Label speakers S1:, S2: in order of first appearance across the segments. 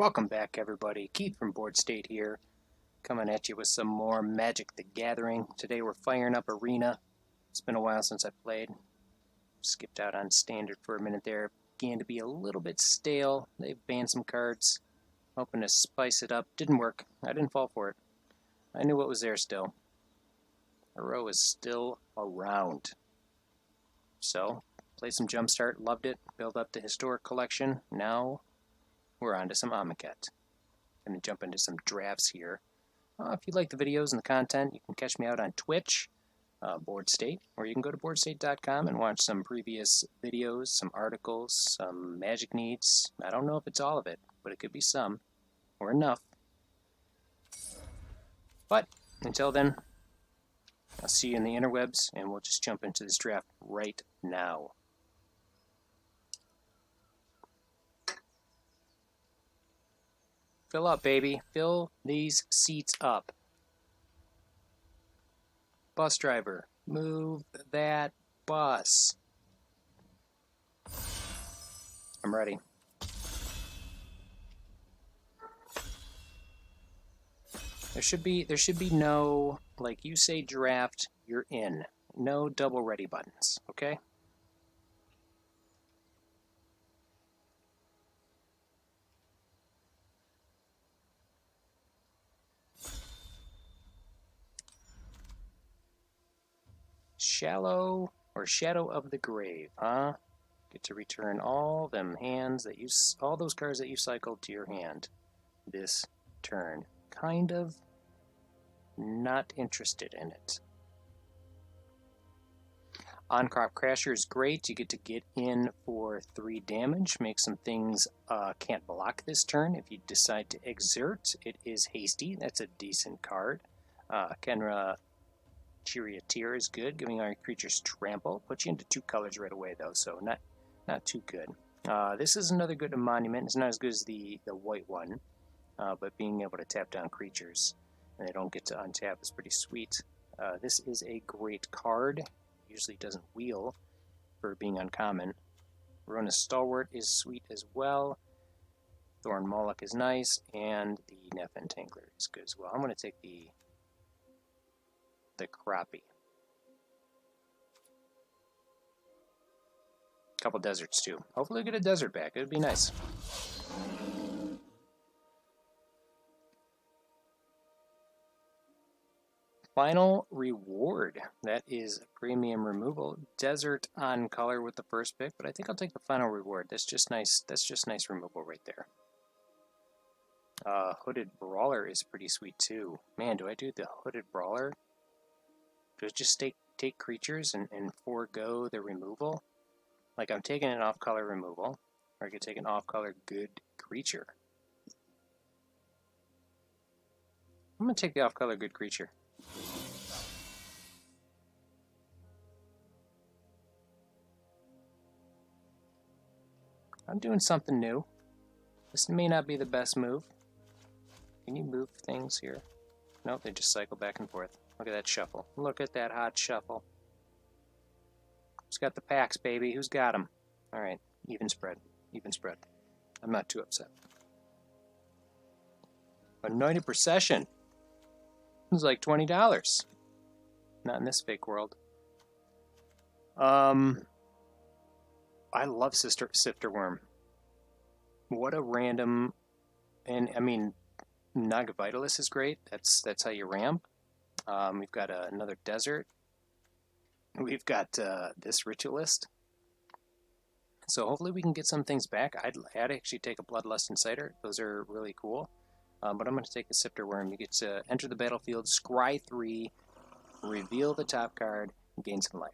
S1: Welcome back, everybody. Keith from Boardstate here, coming at you with some more Magic the Gathering. Today we're firing up Arena. It's been a while since I played. Skipped out on Standard for a minute there. Began to be a little bit stale. They've banned some cards. Hoping to spice it up. Didn't work. I didn't fall for it. I knew what was there still. Hero is still around. So, played some Jumpstart, loved it. Built up the Historic Collection. Now we're on to some Amonkhet. Going to jump into some drafts here. If you like the videos and the content, you can catch me out on Twitch, Boardstate, or you can go to boardstate.com and watch some previous videos, some articles, some Magic needs. I don't know if it's all of it, but it could be some, or enough. But until then, I'll see you in the interwebs, and we'll just jump into this draft right now. Fill up, baby. Fill these seats up. Bus driver, move that bus. I'm ready. There should be no, like you say draft, you're in. No double ready buttons, okay? Shallow or Shadow of the Grave, huh? Get to return all them hands that all those cards that you cycled to your hand this turn. Kind of not interested in it. On-Crop Crasher is great. You get to get in for 3 damage. Make some things can't block this turn. If you decide to exert, it is hasty. That's a decent card. Kenra Charioteer is good, giving our creatures trample. Puts you into 2 colors right away, though, so not too good. This is another good monument. It's not as good as the white one, but being able to tap down creatures and they don't get to untap is pretty sweet. This is a great card. Usually doesn't wheel for being uncommon. Rona Stalwart is sweet as well. Thorn Moloch is nice, and the Nephin Tangler is good as well. I'm going to take the crappie. Couple deserts too. Hopefully we'll get a desert back. It would be nice. Final reward. That is premium removal. Desert on color with the first pick, but I think I'll take the final reward. That's just nice. That's just nice removal right there. Hooded Brawler is pretty sweet too. Man, do I do the Hooded Brawler? Do I just take creatures and forego the removal? Like I'm taking an off-color removal, or I could take an off-color good creature. I'm going to take the off-color good creature. I'm doing something new. This may not be the best move. Can you move things here? Nope, they just cycle back and forth. Look at that shuffle. Look at that hot shuffle. Who's got the packs, baby? Who's got them? All right, even spread. Even spread. I'm not too upset. Anointed Procession. It was like $20. Not in this fake world. I love Sifter Worm. What a random... And, I mean, Naga Vitalis is great. That's how you ramp. We've got another desert. We've got this ritualist. So hopefully we can get some things back. I'd actually take a Bloodlust Inciter. Those are really cool. But I'm going to take the Sifter Worm. You get to enter the battlefield, scry 3, reveal the top card, and gain some life.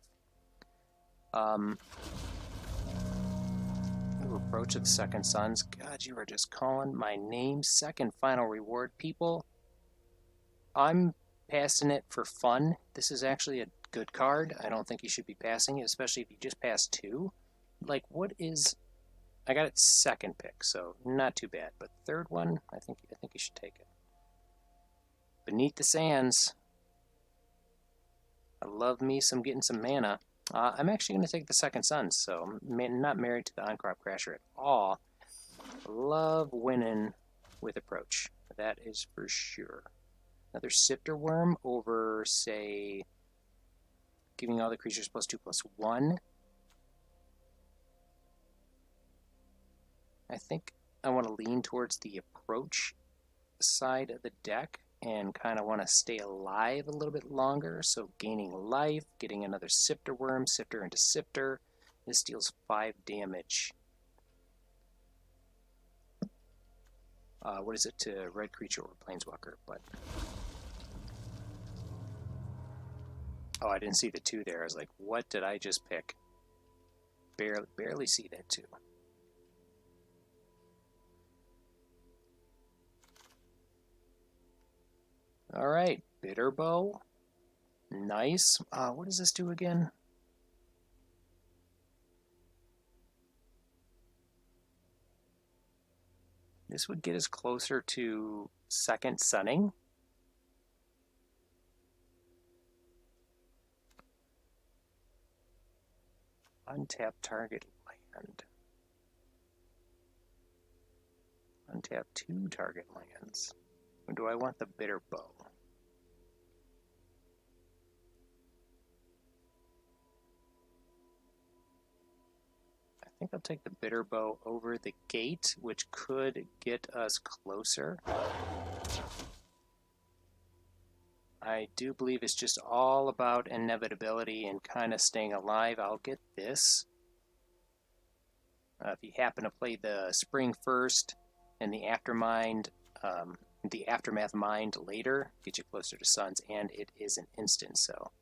S1: Approach of the Second Sons. God, you are just calling my name. Second final reward. People, I'm passing it for fun. This is actually a good card. I don't think you should be passing it, especially if you just pass 2. Like, what is... I got it second pick, so not too bad. But third one, I think you should take it. Beneath the Sands. I love me getting some mana. I'm actually going to take the Second Sons, so I'm not married to the On-Crop Crasher at all. Love winning with approach. That is for sure. Another Sifter Worm over, say, giving all the creatures +2/+1. I think I want to lean towards the approach side of the deck and kind of want to stay alive a little bit longer. So gaining life, getting another Sifter Worm, Sifter into Sifter. This deals 5 damage. What is it to red creature or planeswalker? But oh, I didn't see the 2 there. I was like, what did I just pick? Barely see that 2. All right, Bitterbow. Nice. What does this do again? This would get us closer to second sunning. Untap target land. Untap 2 target lands. Or do I want the Bitterbow? I think I'll take the Bitterbow over the gate, which could get us closer. I do believe it's just all about inevitability and kind of staying alive. I'll get this. If you happen to play the Spring first and the Aftermath Mind later, get you closer to Suns, and it is an instant, so.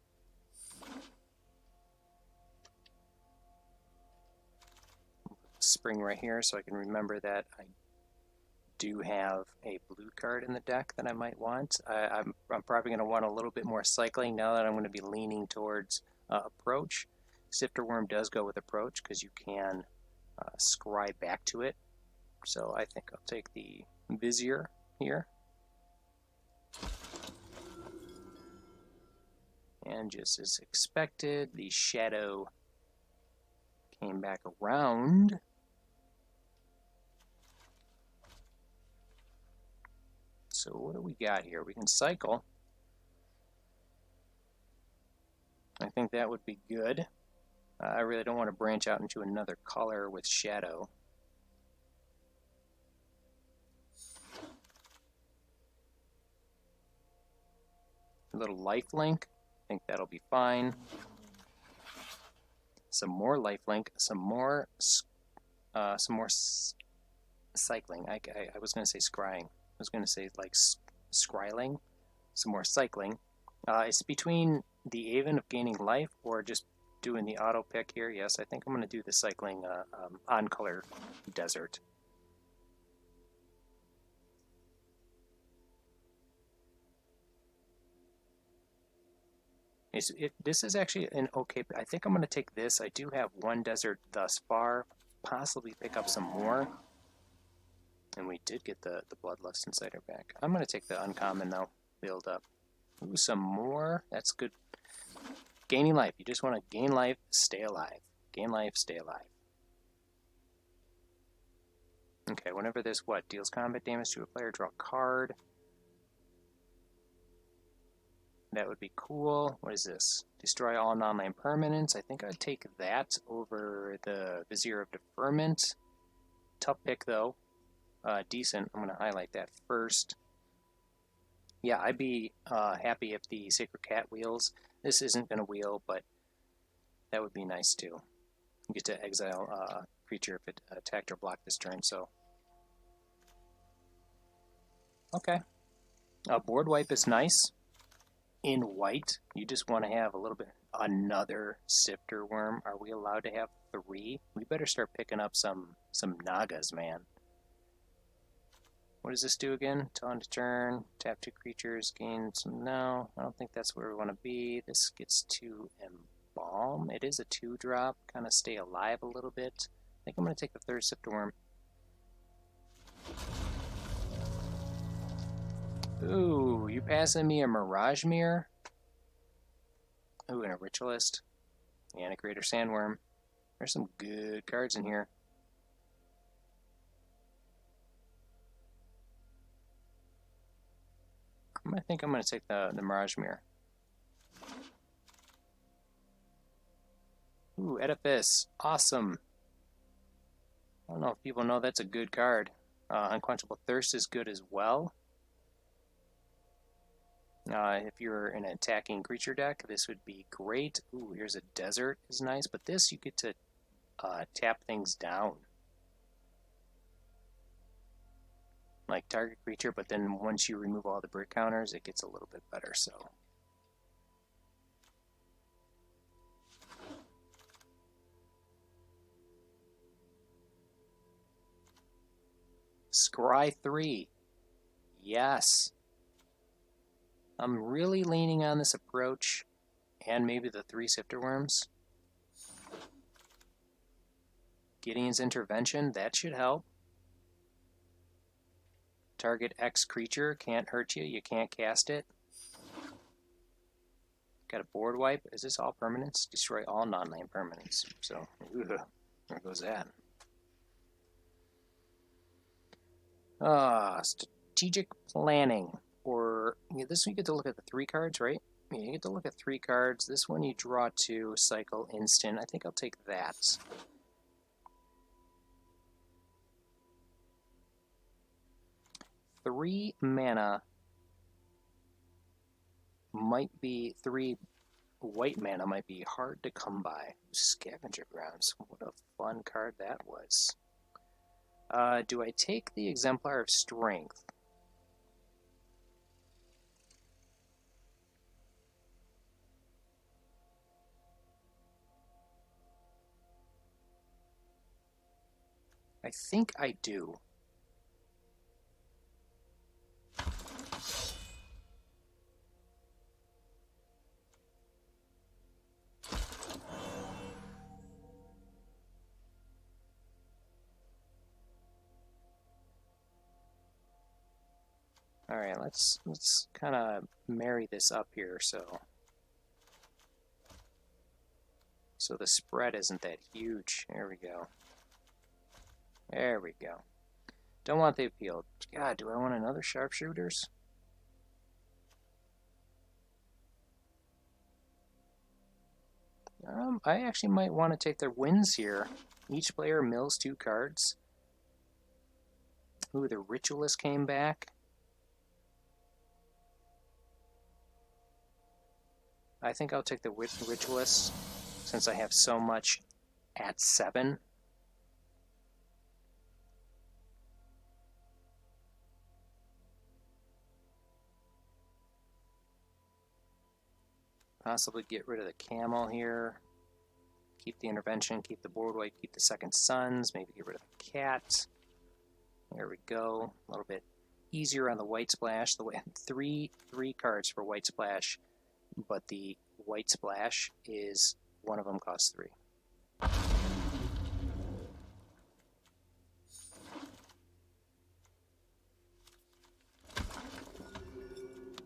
S1: Spring right here so I can remember that I do have a blue card in the deck that I might want. I'm probably going to want a little bit more cycling now that I'm going to be leaning towards approach. Sifter Worm does go with approach because you can scry back to it. So I think I'll take the Vizier here. And just as expected, the Shadow came back around. So what do we got here? We can cycle. I think that would be good. I really don't want to branch out into another color with Shadow. A little lifelink. I think that'll be fine. Some more lifelink. Some more cycling. I was going to say scrying. I was going to say like scryling. Some more cycling. It's between the Aven of gaining life or just doing the auto pick here. Yes, I think I'm going to do the cycling on color desert. This is actually an okay. I think I'm going to take this. I do have 1 desert thus far. Possibly pick up some more. And we did get the Bloodlust Insider back. I'm going to take the uncommon now. Build up. Ooh, some more. That's good. Gaining life. You just want to gain life, stay alive. Gain life, stay alive. Okay, whenever this, deals combat damage to a player, draw a card. That would be cool. What is this? Destroy all non-land permanents. I think I'd take that over the Vizier of Deferment. Tough pick, though. Decent. I'm going to highlight that first. Yeah, I'd be happy if the Sacred Cat wheels. This isn't going to wheel, but that would be nice too. You get to exile a creature if it attacked or blocked this turn, so. Okay. Board wipe is nice. In white, you just want to have a little bit. Another Sifter Worm. Are we allowed to have 3? We better start picking up some Nagas, man. What does this do again? On to turn, tap 2 creatures, gain some. No, I don't think that's where we want to be. This gets to Embalm. It is a 2-drop. Kind of stay alive a little bit. I think I'm going to take the 3rd Sifter Worm. Ooh, you passing me a Mirage Mirror? Ooh, and a Ritualist. And a Greater Sandworm. There's some good cards in here. I think I'm going to take the Mirage Mirror. Ooh, Edifice. Awesome. I don't know if people know that's a good card. Unquenchable Thirst is good as well. If you're in an attacking creature deck, this would be great. Ooh, here's a Desert is nice, but this you get to tap things down. Like target creature, but then once you remove all the brick counters, it gets a little bit better, so. Scry 3. Yes. I'm really leaning on this approach, and maybe the 3 Sifter Wurms. Gideon's Intervention, that should help. Target X creature, can't hurt you, you can't cast it. Got a board wipe. Is this all permanents? Destroy all non-land permanents. So, there goes that. Strategic Planning. Or, this one you get to look at the 3 cards, right? Yeah, you get to look at 3 cards. This one you draw 2, cycle instant. I think I'll take that. Three mana might be 3 white mana might be hard to come by. Scavenger Grounds. What a fun card that was. Do I take the Exemplar of Strength? I think I do. All right, let's kind of marry this up here so the spread isn't that huge. There we go. There we go. Don't want the appeal. God, do I want another Sharpshooters? I actually might want to take their wins here. Each player mills 2 cards. Ooh, the Ritualist came back. I think I'll take the Ritualist since I have so much at 7. Possibly get rid of the Camel here. Keep the Intervention, keep the board wipe, keep the Second Sons, maybe get rid of the Cat. There we go. A little bit easier on the White Splash. The way 3 cards for White Splash, but the White Splash is one of them costs 3.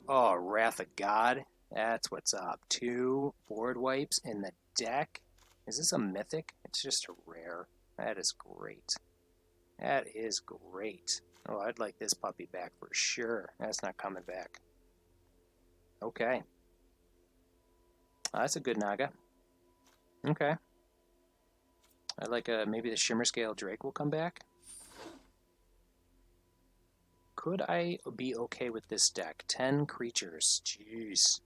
S1: Oh, Wrath of God. That's what's up. 2 board wipes in the deck. Is this a mythic? It's just a rare. That is great. That is great. Oh, I'd like this puppy back for sure. That's not coming back. Okay. That's a good Naga. Okay. I like maybe the Shimmer Scale Drake will come back. Could I be okay with this deck? 10 creatures. Jeez.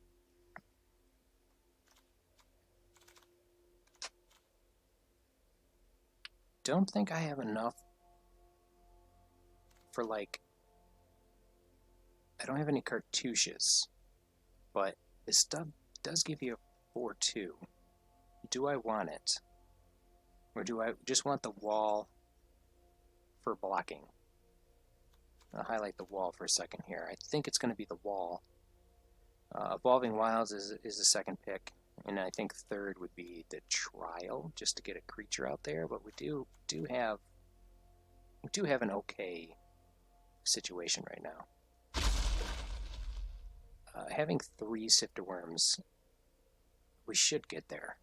S1: Don't think I have enough for, like, I don't have any cartouches, but this stuff does give you a 4/2. Do I want it? Or do I just want the wall for blocking? I'll highlight the wall for a second here. I think it's going to be the wall. Evolving Wilds is the second pick, and I think third would be the Trial, just to get a creature out there. But we do have an okay situation right now. Having 3 Sifter Wurms, we should get there.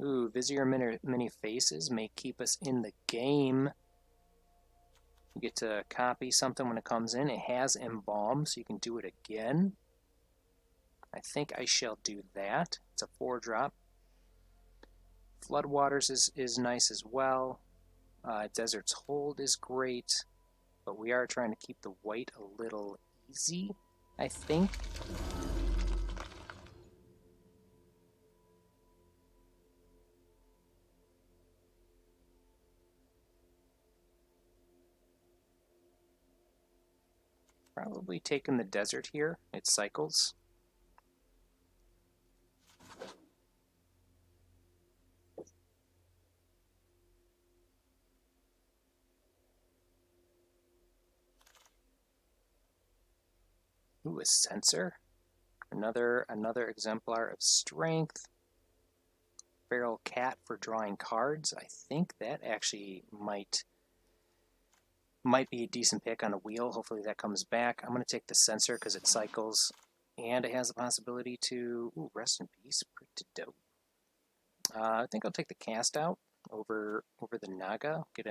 S1: Ooh, Vizier many faces may keep us in the game. You get to copy something when it comes in. It has embalm, so you can do it again. I think I shall do that. It's a 4-drop. Floodwaters is nice as well. Desert's Hold is great, but we are trying to keep the white a little easy, I think. Probably taking the desert here. It cycles. Ooh, a sensor. Another exemplar of strength. Feral cat for drawing cards. I think that actually might be a decent pick on a wheel. Hopefully that comes back. I'm going to take the sensor because it cycles, and it has the possibility to... Ooh, rest in peace. Pretty dope. I think I'll take the cast out over the Naga. Get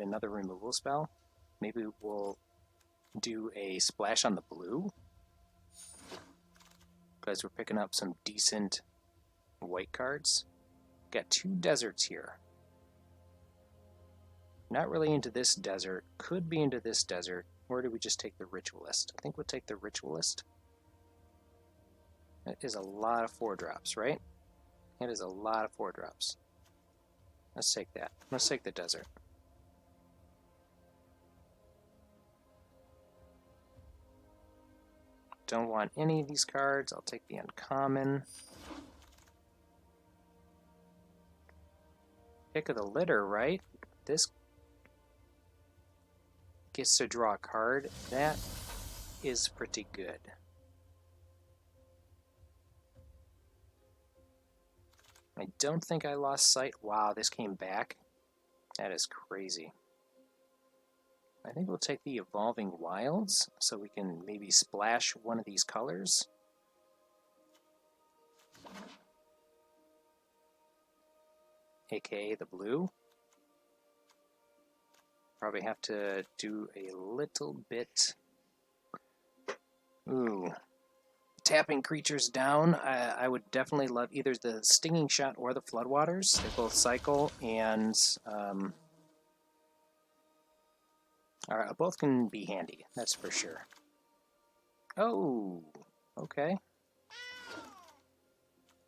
S1: another removal spell. Maybe we'll do a splash on the blue, because we're picking up some decent white cards. Got 2 deserts here. Not really into this desert. Could be into this desert. Or do we just take the Ritualist? I think we'll take the Ritualist. That is a lot of 4-drops, right? That is a lot of 4-drops. Let's take that. Let's take the desert. Don't want any of these cards. I'll take the uncommon. Pick of the litter, right? This gets to draw a card. That is pretty good. I don't think I lost sight. Wow, this came back. That is crazy. I think we'll take the Evolving Wilds so we can maybe splash one of these colors. AKA the blue. Probably have to do a little bit. Ooh. Tapping creatures down. I would definitely love either the Stinging Shot or the Floodwaters. They both cycle, and both can be handy, that's for sure. Oh, okay.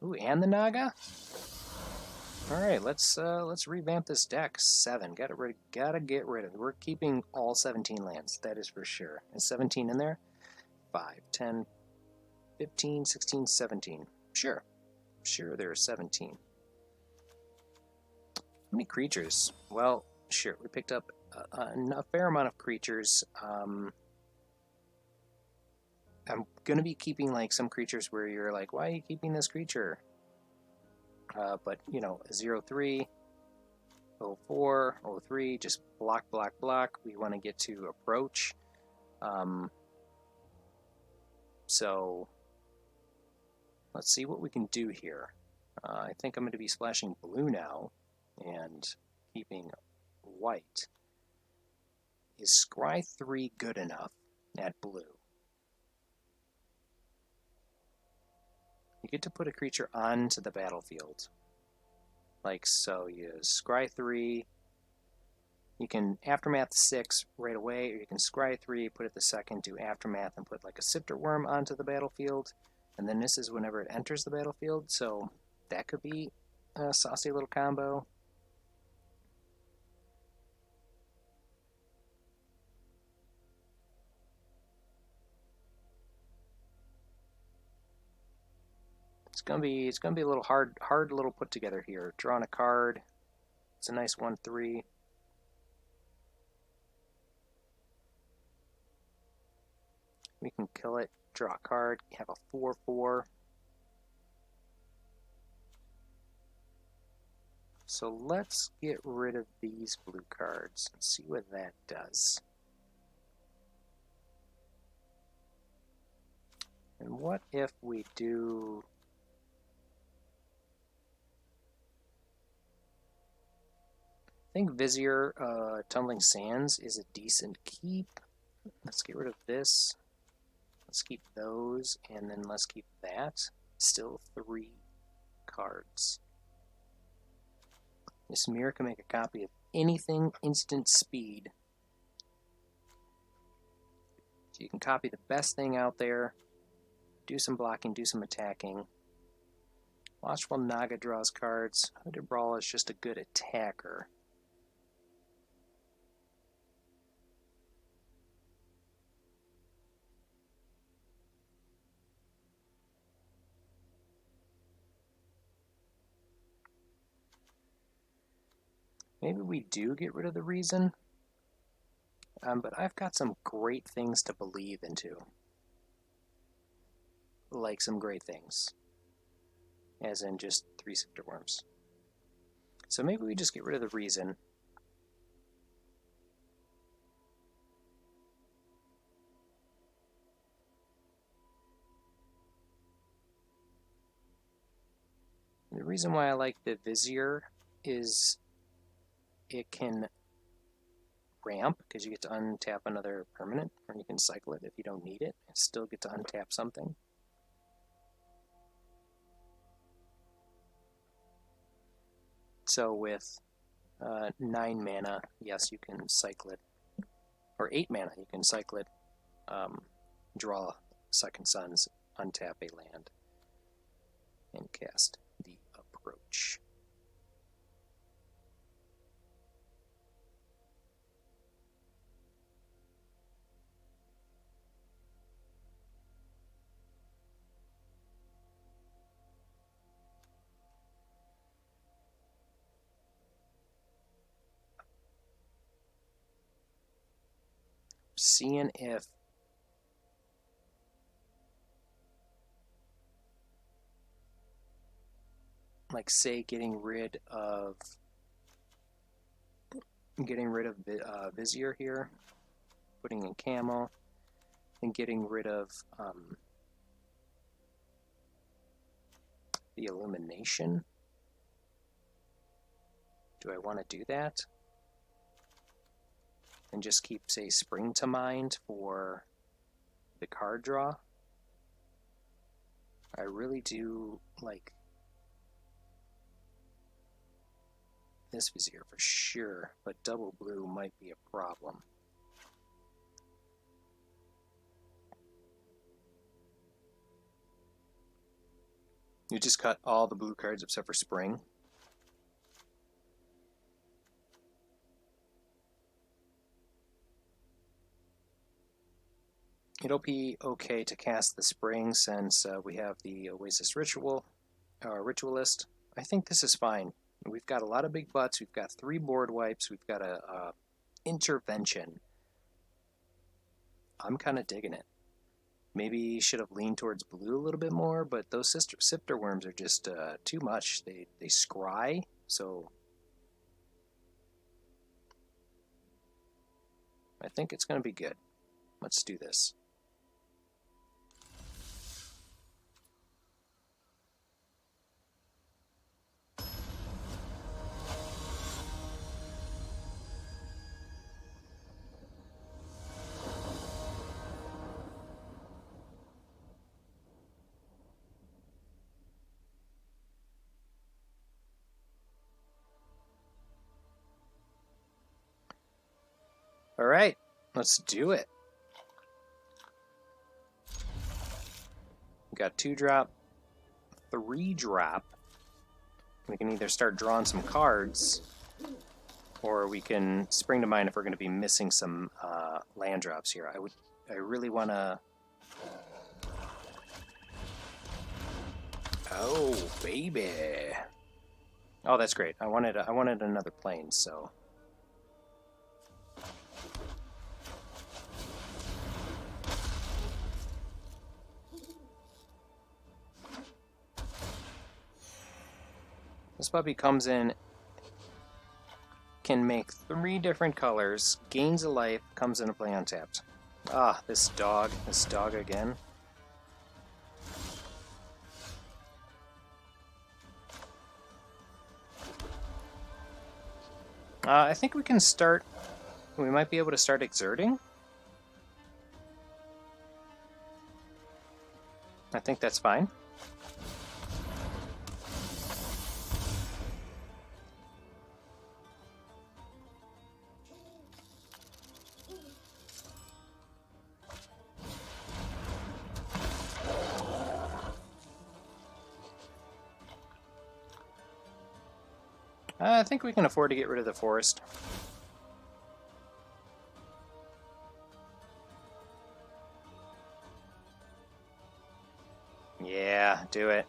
S1: Ooh, and the Naga? Alright, let's revamp this deck. 7. Gotta get rid of it. We're keeping all 17 lands, that is for sure. Is 17 in there? 5, 10, 15, 16, 17. Sure. Sure, there are 17. How many creatures? Well, sure. We picked up a fair amount of creatures. I'm going to be keeping like some creatures where you're like, why are you keeping this creature? But, you know, 0-3, 0-4, 0-3, just block, block, block. We want to get to approach. So let's see what we can do here. I think I'm going to be splashing blue now and keeping white. Is Scry 3 good enough at blue? You get to put a creature onto the battlefield. Like so, you Scry 3, you can Aftermath 6 right away, or you can Scry 3, put it the second, do Aftermath, and put like a Sifter Worm onto the battlefield. And then this is whenever it enters the battlefield, so that could be a saucy little combo. It's gonna be a little hard little put together here. Drawing a card. It's a nice 1-3. We can kill it, draw a card, have a 4-4. So let's get rid of these blue cards and see what that does. And what if we do... think Vizier Tumbling Sands is a decent keep. Let's get rid of this. Let's keep those, and then let's keep that. Still 3 cards. This mirror can make a copy of anything instant speed. So you can copy the best thing out there, do some blocking, do some attacking. Watchful Naga draws cards. Hooded Brawl is just a good attacker. Maybe we do get rid of the Reason, but I've got some great things to believe into. Like some great things. As in just 3 Sifter Wurms. So maybe we just get rid of the Reason. The reason why I like the Vizier is it can ramp, because you get to untap another permanent, or you can cycle it if you don't need it, and still get to untap something. So with 9 mana, yes, you can cycle it, or 8 mana, you can cycle it, draw Second Suns, untap a land, and cast the Approach. Seeing if like say getting rid of Vizier here, putting in camo, and getting rid of the Illumination. Do I want to do that? And just keep, say, Spring to Mind for the card draw. I really do like this Vizier for sure, but double blue might be a problem. You just cut all the blue cards except for Spring. It'll be okay to cast the Spring since we have the Oasis Ritualist. I think this is fine. We've got a lot of big butts. We've got 3 board wipes. We've got a intervention. I'm kind of digging it. Maybe should have leaned towards blue a little bit more, but those Sifter Wurms are just too much. They scry, so I think it's going to be good. Let's do this. All right, let's do it. We got 2-drop, 3-drop. We can either start drawing some cards, or we can Spring to Mind if we're going to be missing some land drops here. I really want to. Oh baby! Oh, that's great. I wanted another plane, so. This puppy comes in, can make 3 different colors, gains a life, comes into play untapped. Ah, this dog again. I think we can start... We might be able to start exerting. I think that's fine. I think we can afford to get rid of the forest. Yeah, do it.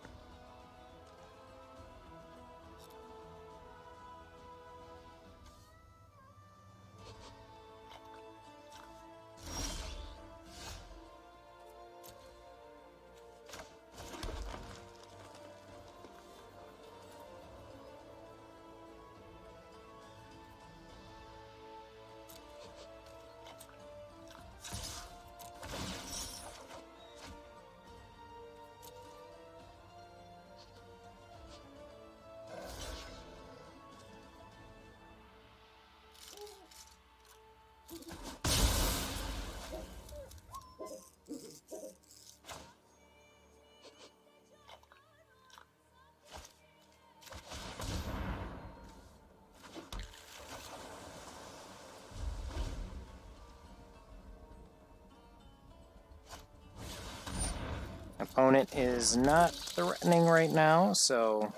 S1: Opponent is not threatening right now, so...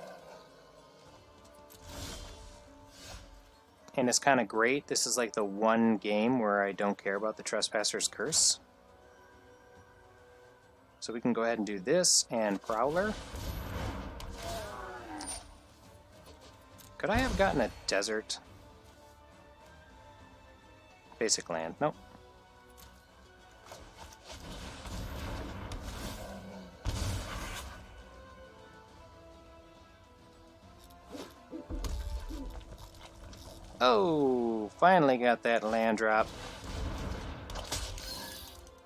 S1: And it's kind of great. This is like the one game where I don't care about the Trespasser's Curse. So we can go ahead and do this, and Prowler. Could I have gotten a desert? Basic land. Nope. Oh, finally got that land drop.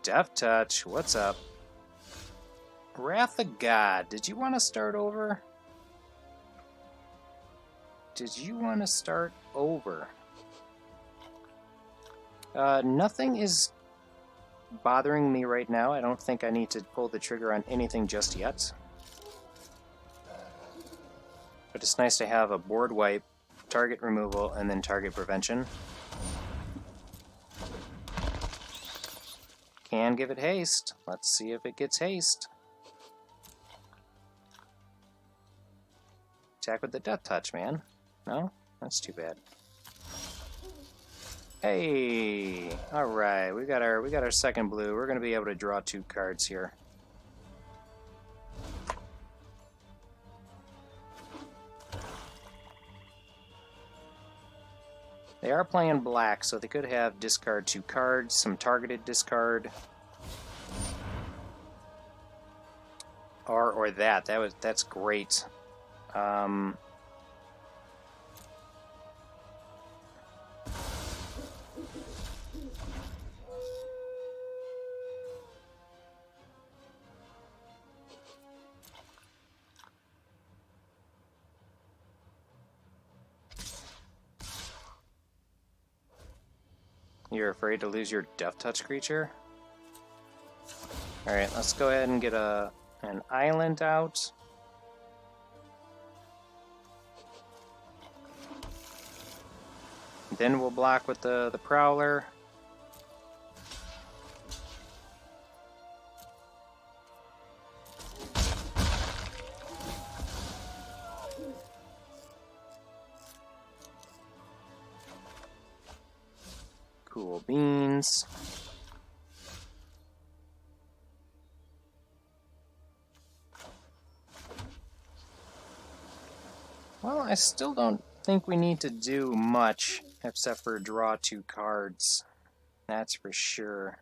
S1: Death Touch, what's up? Wrath of God, did you want to start over? Did you want to start over? Nothing is bothering me right now. I don't think I need to pull the trigger on anything just yet. But it's nice to have a board wipe, target removal, and then target prevention. Can give it haste. Let's see if it gets haste. Attack with the Death Touch, man. No? That's too bad. Hey! Alright, we got our second blue. We're gonna be able to draw 2 cards here. They are playing black, so they could have discard 2 cards, some targeted discard. Or that. That's great. You're afraid to lose your Death Touch creature? Alright, let's go ahead and get an island out. Then we'll block with the Prowler. Cool beans. Well, I still don't think we need to do much except for draw 2 cards. That's for sure.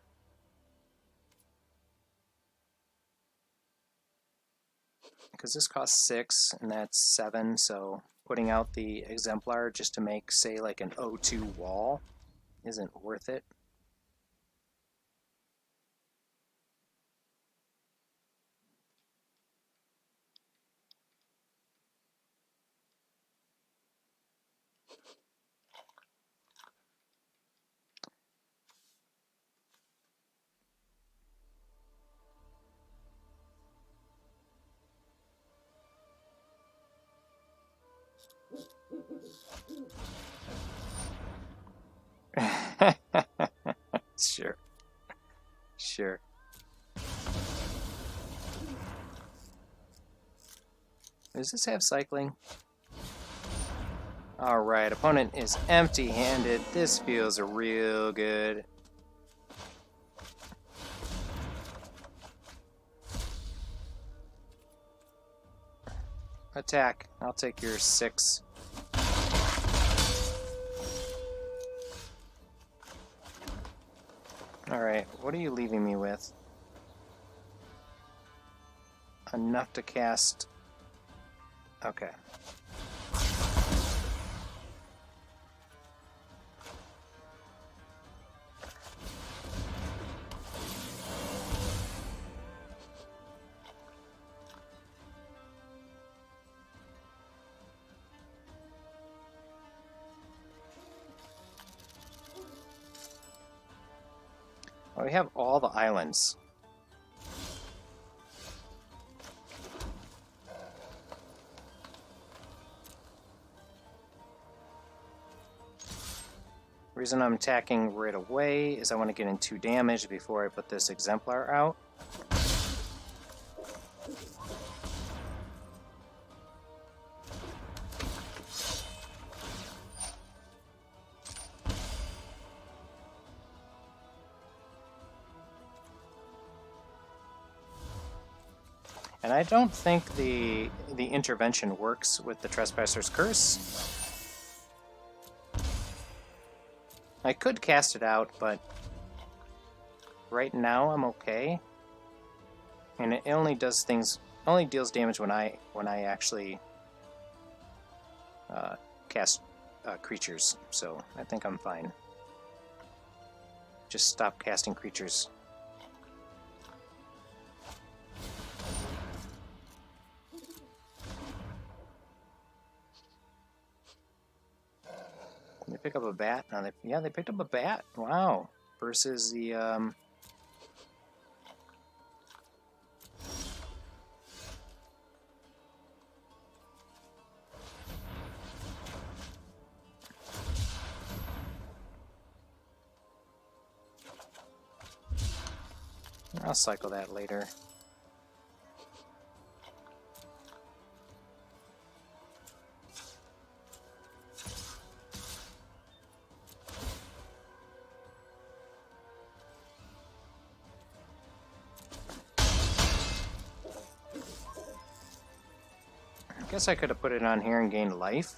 S1: Because this costs 6 and that's 7, so putting out the Exemplar just to make, say, like an O2 wall isn't worth it. Does this have cycling? Alright, opponent is empty-handed. This feels real good. Attack. I'll take your 6. Alright, what are you leaving me with? Enough to cast... Okay. Well, we have all the islands. The reason I'm attacking right away is I want to get in 2 damage before I put this exemplar out. And I don't think the intervention works with the Trespasser's Curse. I could cast it out, but right now I'm okay. And it only does things, only deals damage when I actually cast creatures. So I think I'm fine. Just stop casting creatures. They pick up a bat? No, they picked up a bat. Wow. Versus the I'll cycle that later. Guess I could have put it on here and gained life.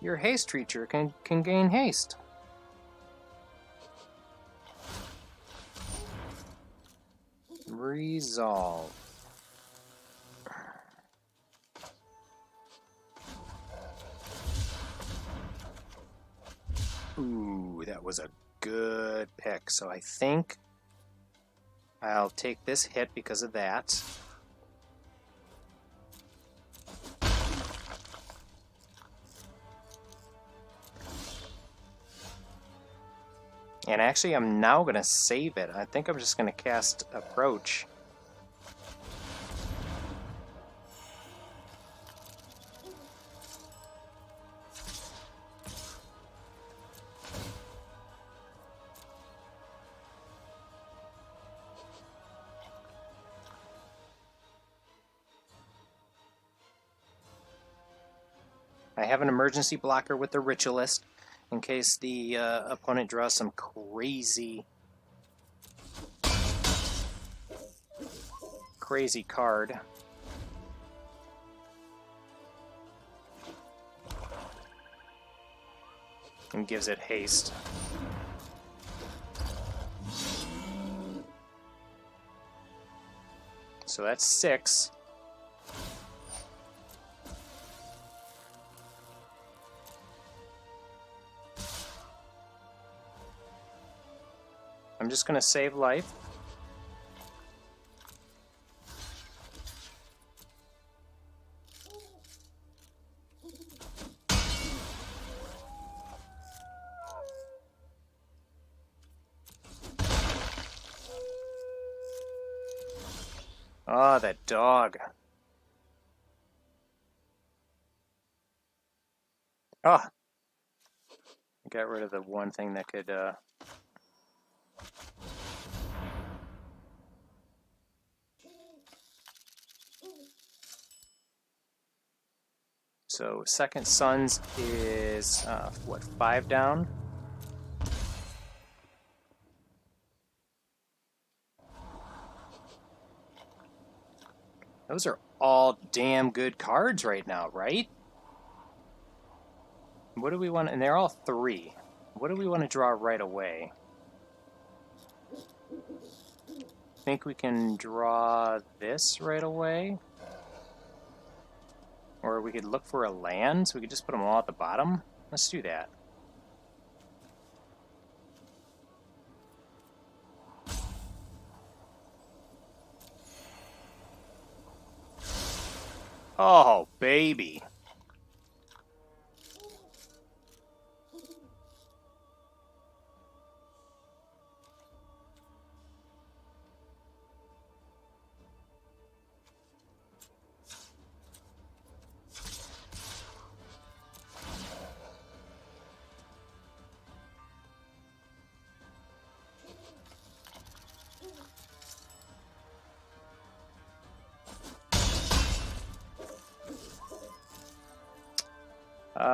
S1: Your haste creature can gain haste. Resolve. Ooh, that was a good pick. So I think I'll take this hit because of that. And actually, I'm now going to save it. I think I'm just going to cast Approach. I have an emergency blocker with the Ritualist, in case the opponent draws some crazy card. And gives it haste. So that's 6. I'm just going to save life. Oh, that dog. Oh! I got rid of the one thing that could, So, Second Sons is, what, 5 down? Those are all damn good cards right now, right? What do we want? And they're all 3. What do we want to draw right away? Think we can draw this right away? Or we could look for a land, so we could just put them all at the bottom? Let's do that. Oh, baby.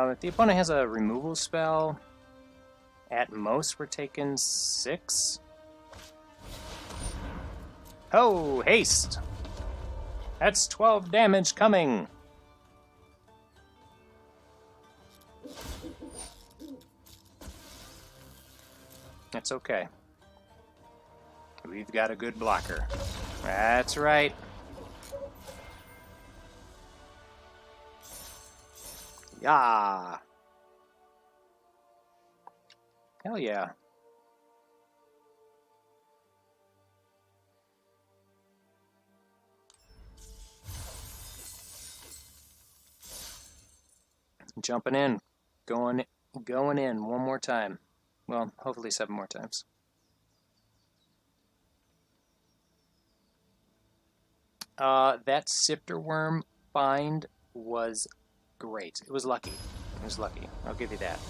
S1: If the opponent has a removal spell, at most we're taking 6. Oh, haste! That's 12 damage coming! That's okay. We've got a good blocker. That's right. Yeah. Hell yeah. Jumping in. Going in one more time. Well, hopefully 7 more times. That Sifter worm find was great. It was lucky. It was lucky. I'll give you that.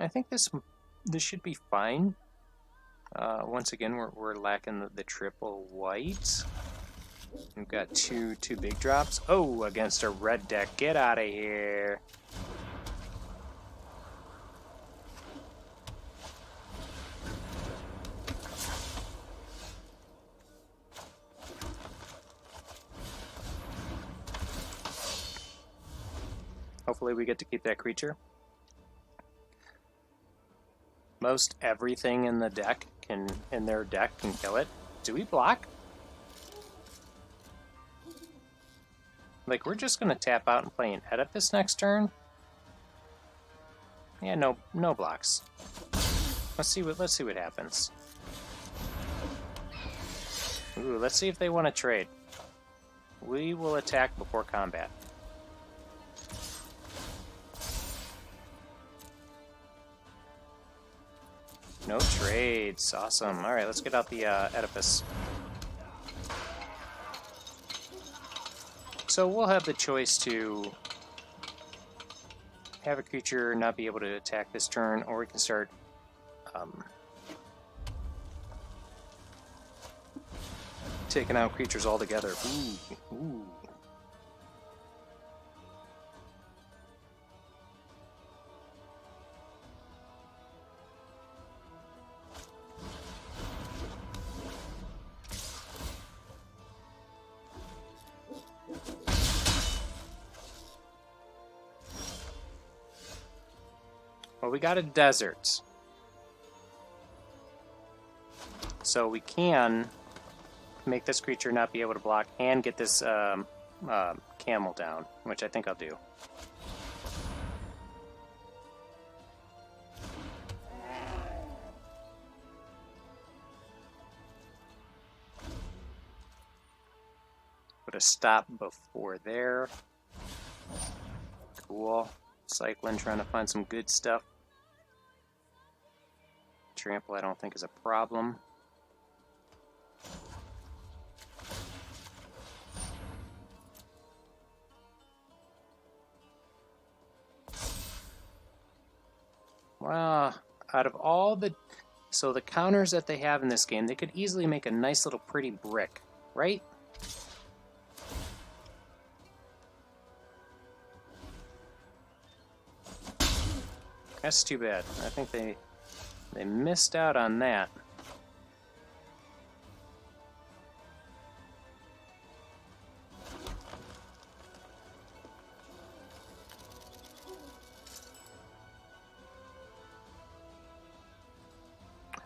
S1: I think this should be fine. Once again, we're lacking the triple white. We've got two big drops. Oh, against a red deck. Get out of here. Hopefully we get to keep that creature. Most everything in the deck in their deck can kill it. Do we block? Like, we're just gonna tap out and play an edit this next turn? Yeah, no blocks. Let's see what happens. Ooh, let's see if they want to trade. We will attack before combat. No trades. Awesome. Alright, let's get out the edifice. So we'll have the choice to have a creature not be able to attack this turn, or we can start taking out creatures altogether. Ooh, ooh. Well, we got a desert. So we can make this creature not be able to block and get this camel down, which I think I'll do. Put a stop before there. Cool. Cycling, trying to find some good stuff. Trample I don't think is a problem. Wow, out of all the... So the counters that they have in this game, they could easily make a nice little pretty brick, right? That's too bad. I think they missed out on that.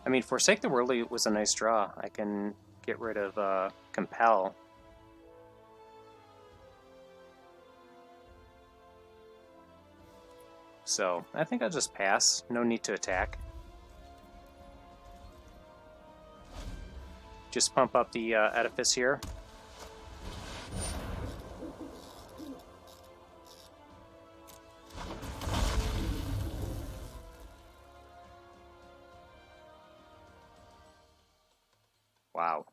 S1: I mean, Forsake the Worldly was a nice draw. I can get rid of Compel. So, I think I'll just pass. No need to attack. Just pump up the Edifice here. Wow.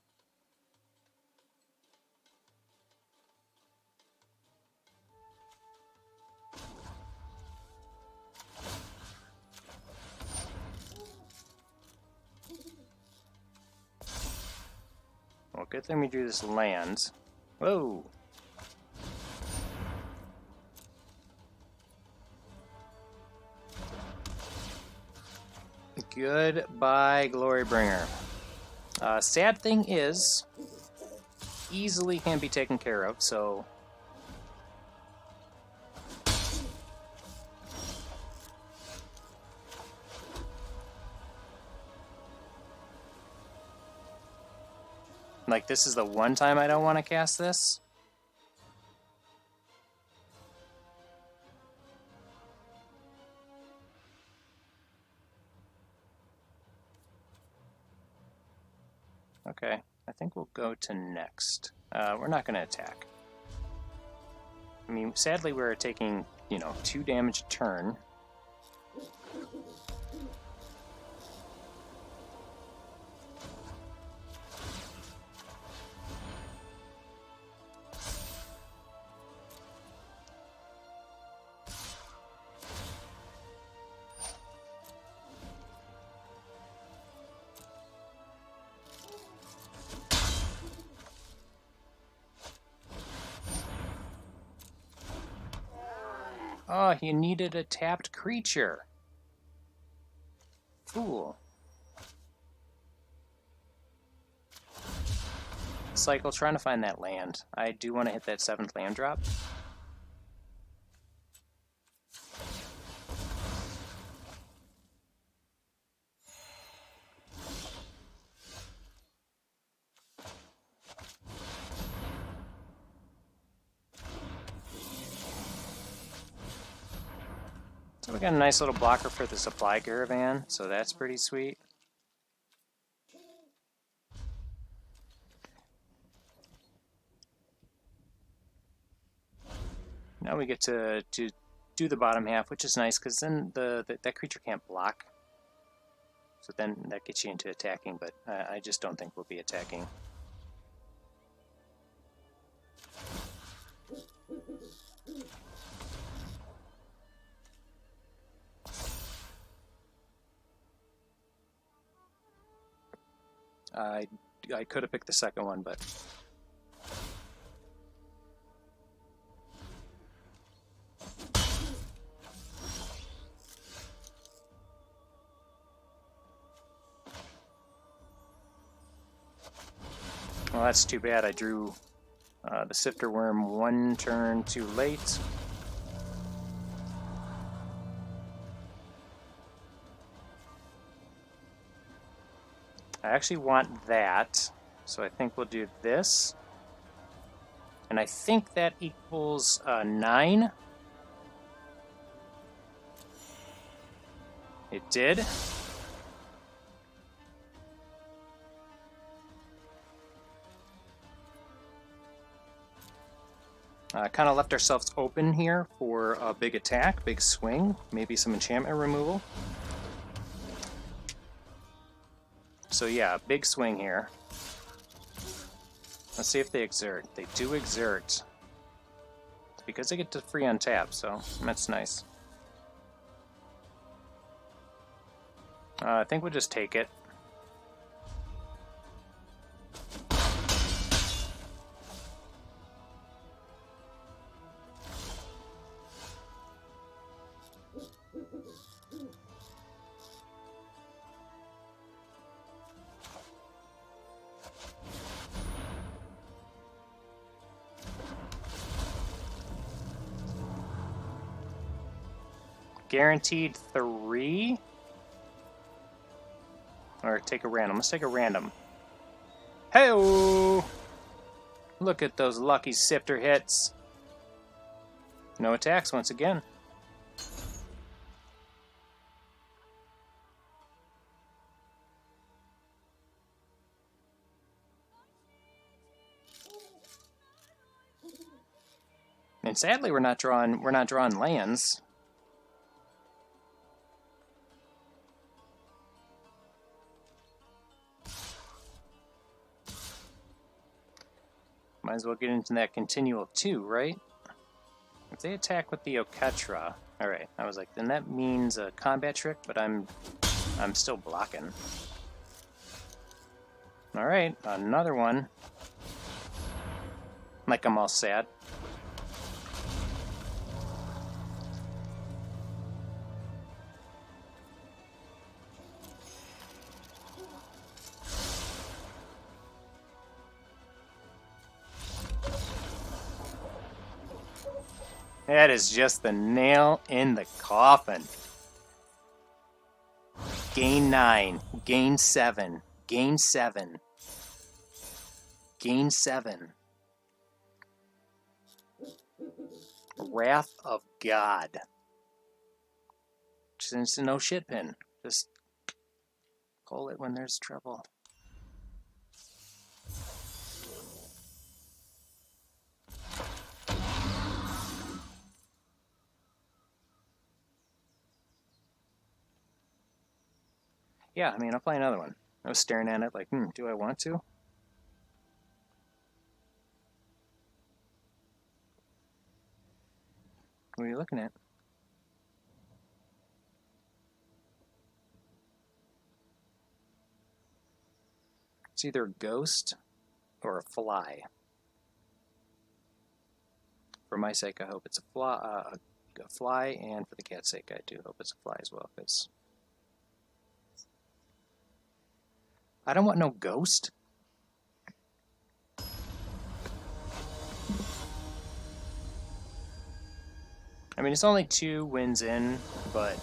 S1: Well, good thing we drew this land. Whoa! Goodbye, Glorybringer. Sad thing is, easily can be taken care of, so... Like, this is the one time I don't want to cast this? Okay, I think we'll go to next. We're not going to attack. I mean, sadly we're taking, 2 damage a turn. Oh, he needed a tapped creature. Fool. Cycle, trying to find that land. I do want to hit that 7th land drop. So we got a nice little blocker for the supply caravan, so that's pretty sweet. Now we get to do the bottom half, which is nice, because then that creature can't block. So then that gets you into attacking, but I just don't think we'll be attacking. I could have picked the second one, but... Well, that's too bad. I drew the Sifter Worm 1 turn too late. I actually want that, so I think we'll do this. And I think that equals 9. It did. Kind of left ourselves open here for a big attack, big swing, maybe some enchantment removal. So yeah, big swing here. Let's see if they exert. They do exert. Because they get to free untap, so that's nice. I think we'll just take it. Guaranteed 3? Or take a random. Let's take a random. Hey-oh! Look at those lucky Sifter hits. No attacks once again. And sadly, we're not drawing lands. Might as well get into that continual too, right? If they attack with the Oketra, all right. I was like, then that means a combat trick, but I'm still blocking. All right, another one. Like I'm all sad. That is just the nail in the coffin. Gain 9, gain 7, gain 7, gain 7. Wrath of God. Just no shit pin. Just pull it when there's trouble. Yeah, I mean, I'll play another one. I was staring at it like, do I want to? What are you looking at? It's either a ghost or a fly. For my sake, I hope it's a fly, and for the cat's sake, I do hope it's a fly as well, because I don't want no ghost. I mean, it's only 2 wins in, but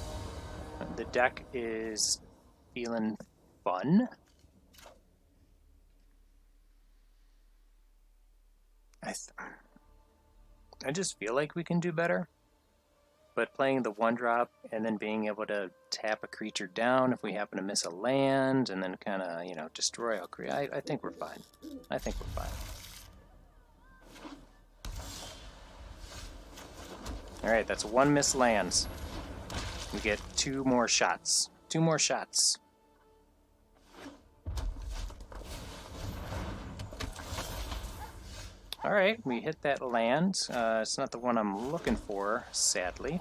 S1: the deck is feeling fun. I just feel like we can do better. But playing the 1-drop and then being able to tap a creature down if we happen to miss a land and then kind of, you know, destroy a creature, I think we're fine. I think we're fine. Alright, that's 1 missed lands. We get 2 more shots. 2 more shots. Alright, we hit that land. It's not the one I'm looking for, sadly.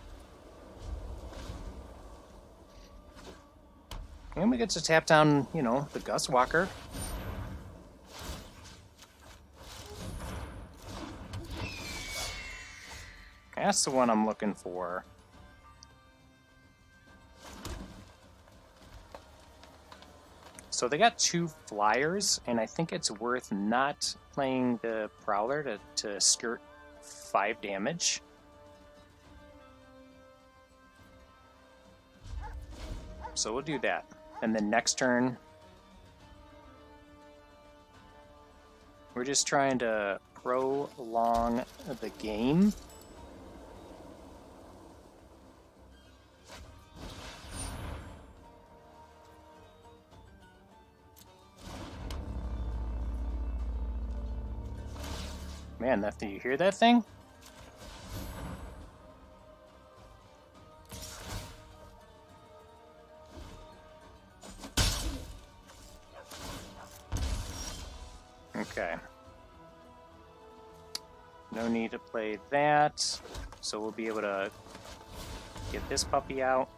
S1: And we get to tap down, you know, the Gustwalker. That's the one I'm looking for. So they got 2 flyers, and I think it's worth not playing the Prowler to skirt 5 damage. So we'll do that. And then next turn, we're just trying to prolong the game. Man, do you hear that thing? Okay. No need to play that. So we'll be able to get this puppy out.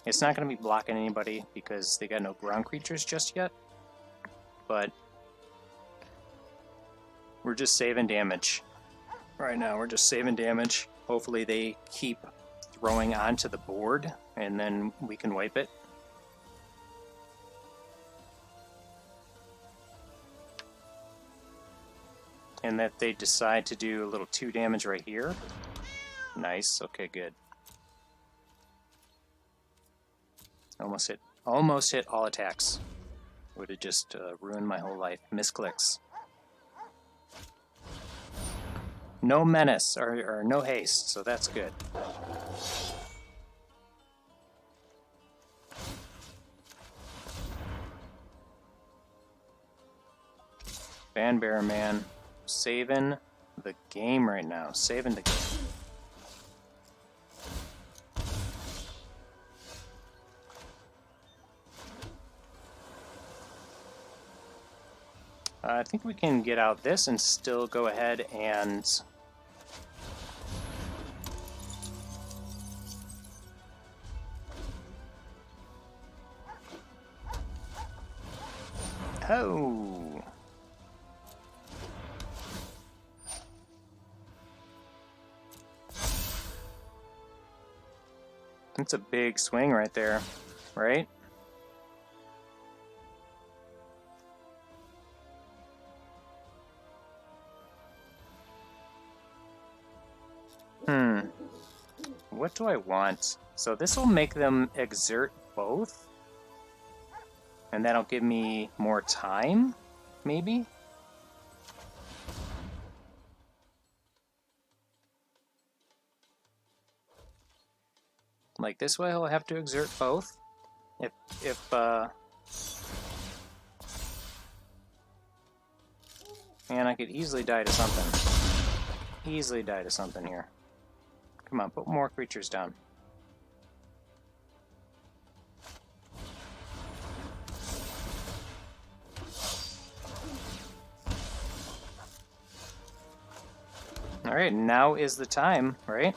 S1: It's not going to be blocking anybody because they got no ground creatures just yet. But we're just saving damage. Right now, we're just saving damage. Hopefully they keep throwing onto the board, and then we can wipe it. And that they decide to do a little 2 damage right here. Nice, okay, good. Almost hit all attacks. Would have just ruined my whole life. Misclicks. No menace, or no haste, so that's good. Fanbearer man, saving the game right now. Saving the game. I think we can get out this and still go ahead and oh. That's a big swing right there, right? What do I want? So this will make them exert both. And that'll give me more time, maybe? Like this way, he'll have to exert both. Man, I could easily die to something. Easily die to something here. Come on, put more creatures down. Alright, now is the time, right?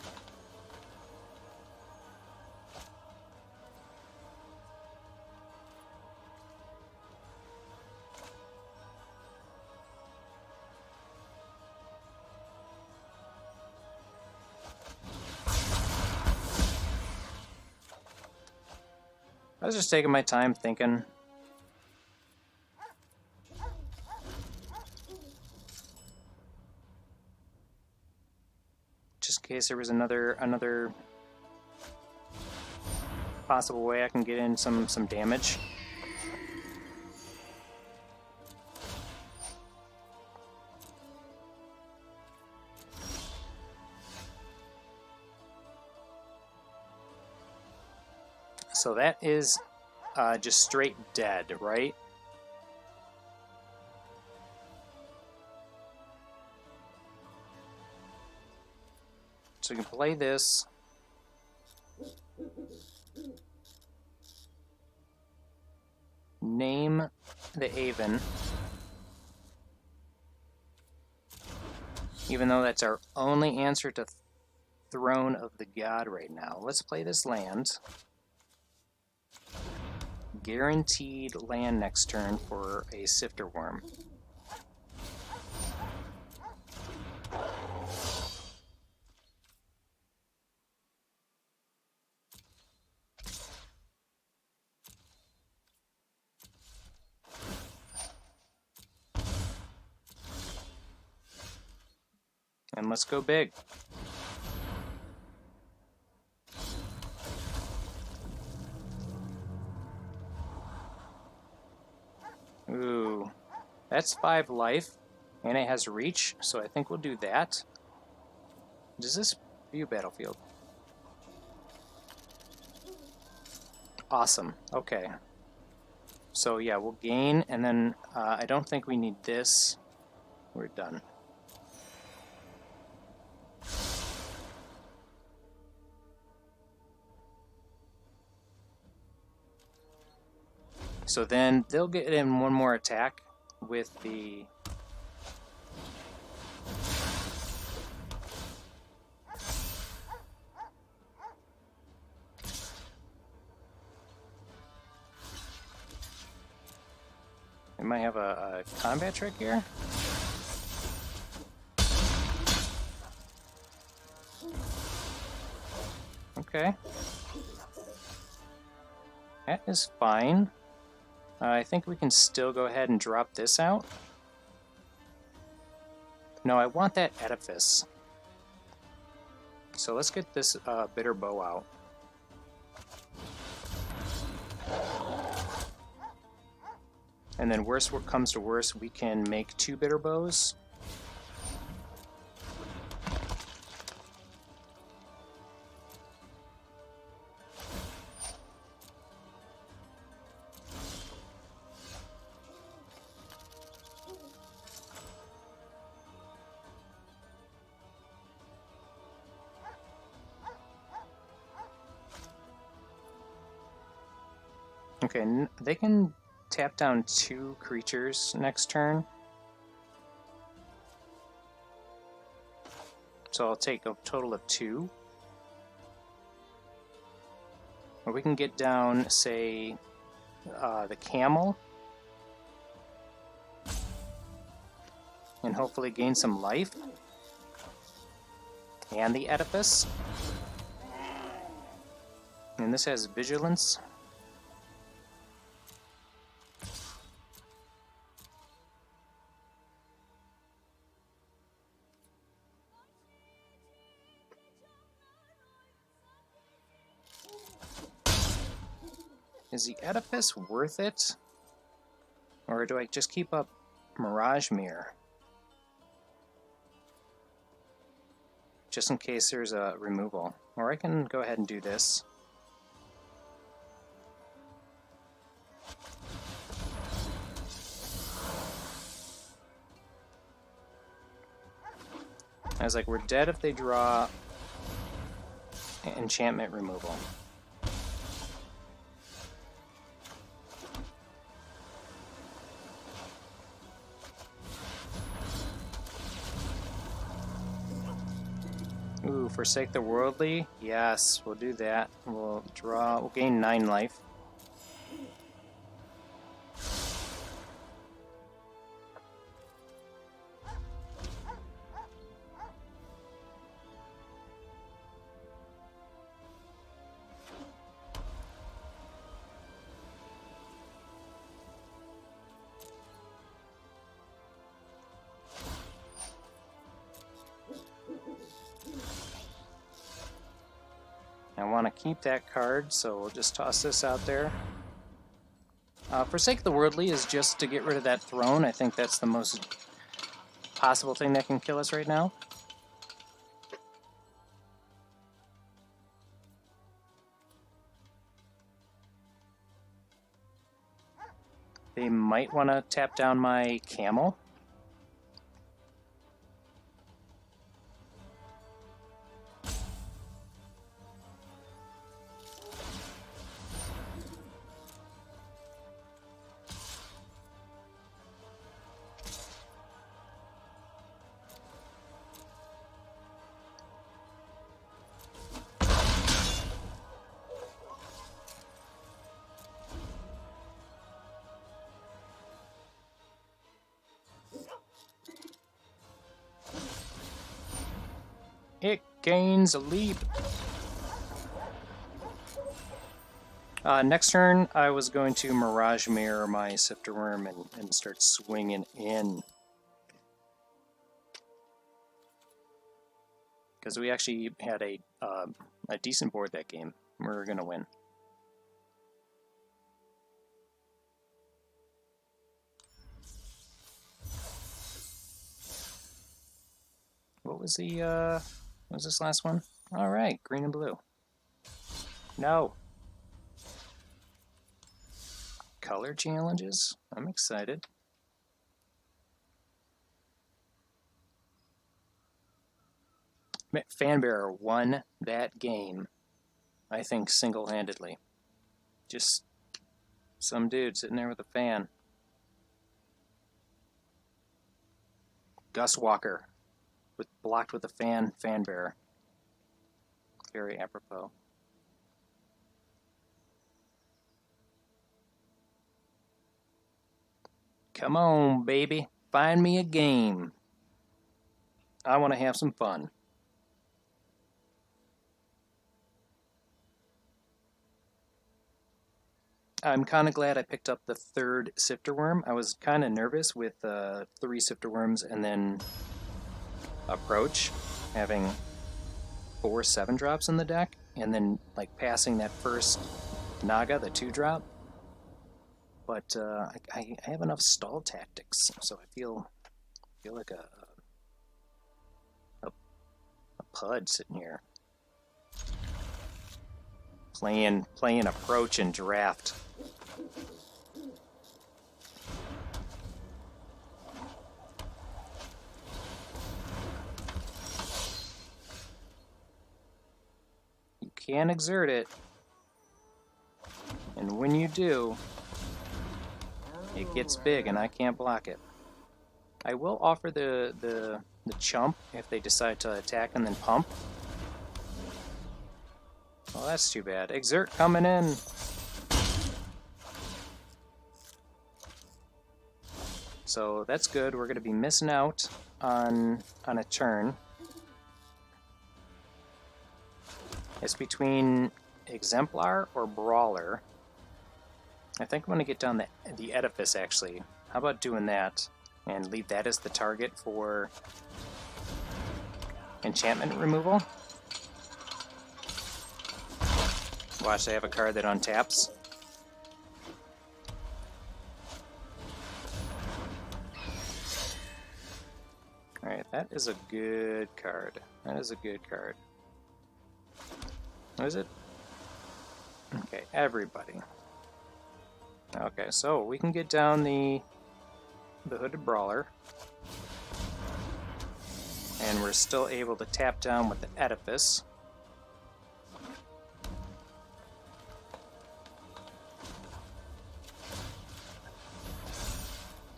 S1: I was just taking my time thinking. Just in case there was another possible way I can get in some damage. So that is just straight dead, right? So we can play this. Name the Aven. Even though that's our only answer to Throne of the God right now. Let's play this land. Guaranteed land next turn for a Sifter Worm. And let's go big. Ooh, that's 5 life, and it has reach, so I think we'll do that. Does this view battlefield? Awesome, okay. So yeah, we'll gain, and then I don't think we need this. We're done. So then they'll get in one more attack, with the... We might have a combat trick here. Okay. That is fine. I think we can still go ahead and drop this out. No, I want that edifice. So let's get this bitter bow out. And then worst what comes to worst, we can make 2 bitter bows. Okay, they can tap down 2 creatures next turn. So I'll take a total of 2. Or we can get down, say, the camel. And hopefully gain some life. And the edifice. And this has vigilance. Is the edifice worth it? Or do I just keep up Mirage Mirror? Just in case there's a removal. Or I can go ahead and do this. I was like, we're dead if they draw enchantment removal. Ooh, forsake the worldly? Yes, we'll do that. We'll draw, we'll gain 9 life. I want to keep that card, so we'll just toss this out there. Forsake the Worldly is just to get rid of that throne. I think that's the most possible thing that can kill us right now. They might want to tap down my camel. It gains a leap. Next turn, I was going to Mirage Mirror my Sifter Worm and start swinging in. Because we actually had a decent board that game. We were going to win. What was this last one? All right, green and blue. No. Color challenges? I'm excited. Fanbearer won that game, I think, single-handedly. Just some dude sitting there with a fan. Gus Walker, blocked with a fan bearer. Very apropos. Come on, baby. Find me a game. I want to have some fun. I'm kind of glad I picked up the third Sifter Worm. I was kind of nervous with 3 Sifter Worms and then Approach, having 4 7-drops in the deck, and then like passing that first Naga, the 2-drop. But I have enough stall tactics, so I feel like a pud sitting here playing Approach and Draft. You can exert it, and when you do, it gets big, and I can't block it. I will offer the chump if they decide to attack and then pump. Well, that's too bad. Exert coming in. So that's good. We're going to be missing out on a turn. It's between Exemplar or Brawler. I think I'm going to get down the Edifice, actually. How about doing that and leave that as the target for enchantment removal? Watch, I have a card that untaps. Alright, that is a good card. That is a good card. What is it? Okay, everybody. Okay, so we can get down the Hooded Brawler. And we're still able to tap down with the Edifice.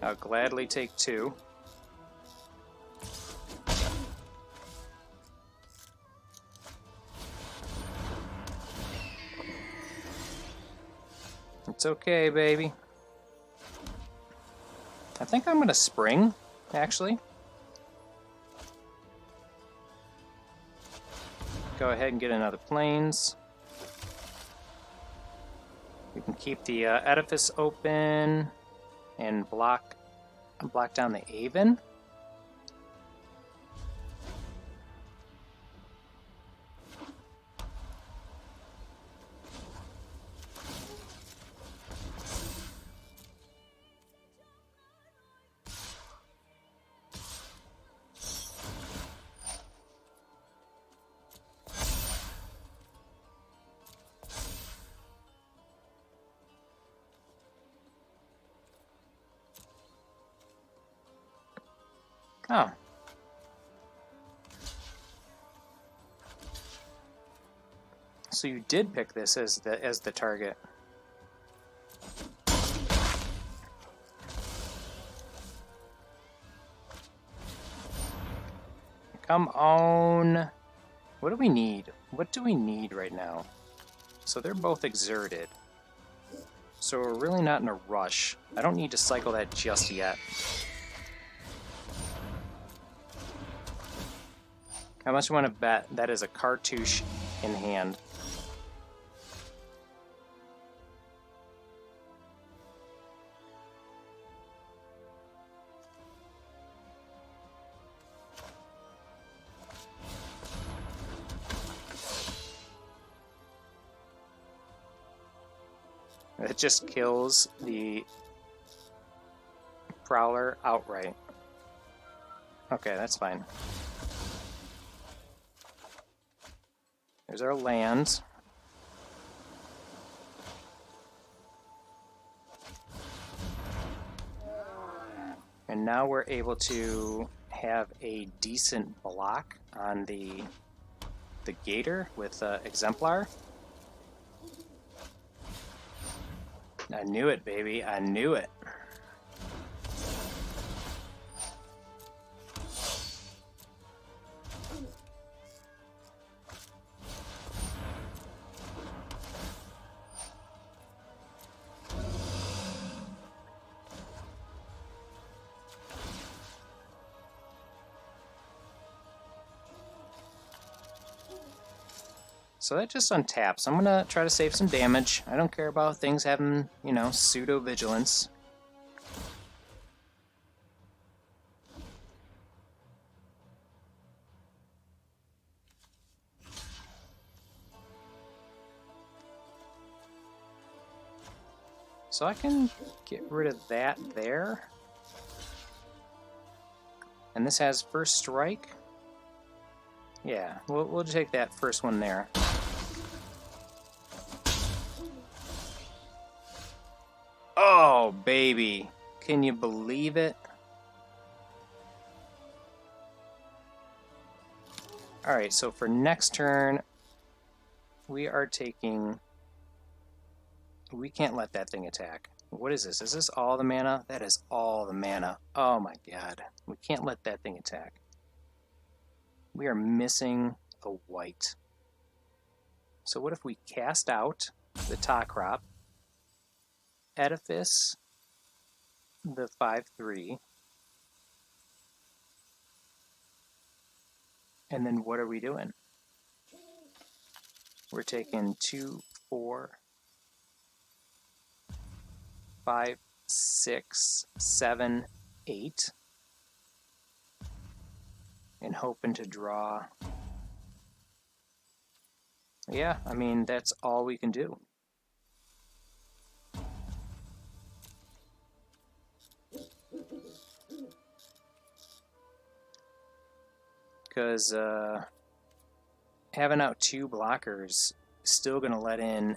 S1: I'll gladly take 2. It's okay, baby. I think I'm gonna spring, actually. Go ahead and get another Plains. We can keep the Edifice open and block down the Aven. Oh. So you did pick this as the target. Come on. What do we need? What do we need right now? So they're both exerted. So we're really not in a rush. I don't need to cycle that just yet. How much do you want to bet that is a cartouche in hand? It just kills the Prowler outright. Okay, that's fine. There's our lands. And now we're able to have a decent block on the Gator with Exemplar. I knew it, baby. I knew it. So that just untaps. I'm gonna try to save some damage. I don't care about things having, you know, pseudo-vigilance. So I can get rid of that there. And this has first strike. Yeah, we'll take that first one there. Oh, baby. Can you believe it? Alright, so for next turn, we are taking... We can't let that thing attack. What is this? Is this all the mana? That is all the mana. Oh my god. We can't let that thing attack. We are missing a white. So what if we cast out the top crop, edifice the 5/3, and then what are we doing? We're taking 2, 4, 5, 6, 7, 8, and hoping to draw. Yeah, I mean, that's all we can do. Because having out 2 blockers is still going to let in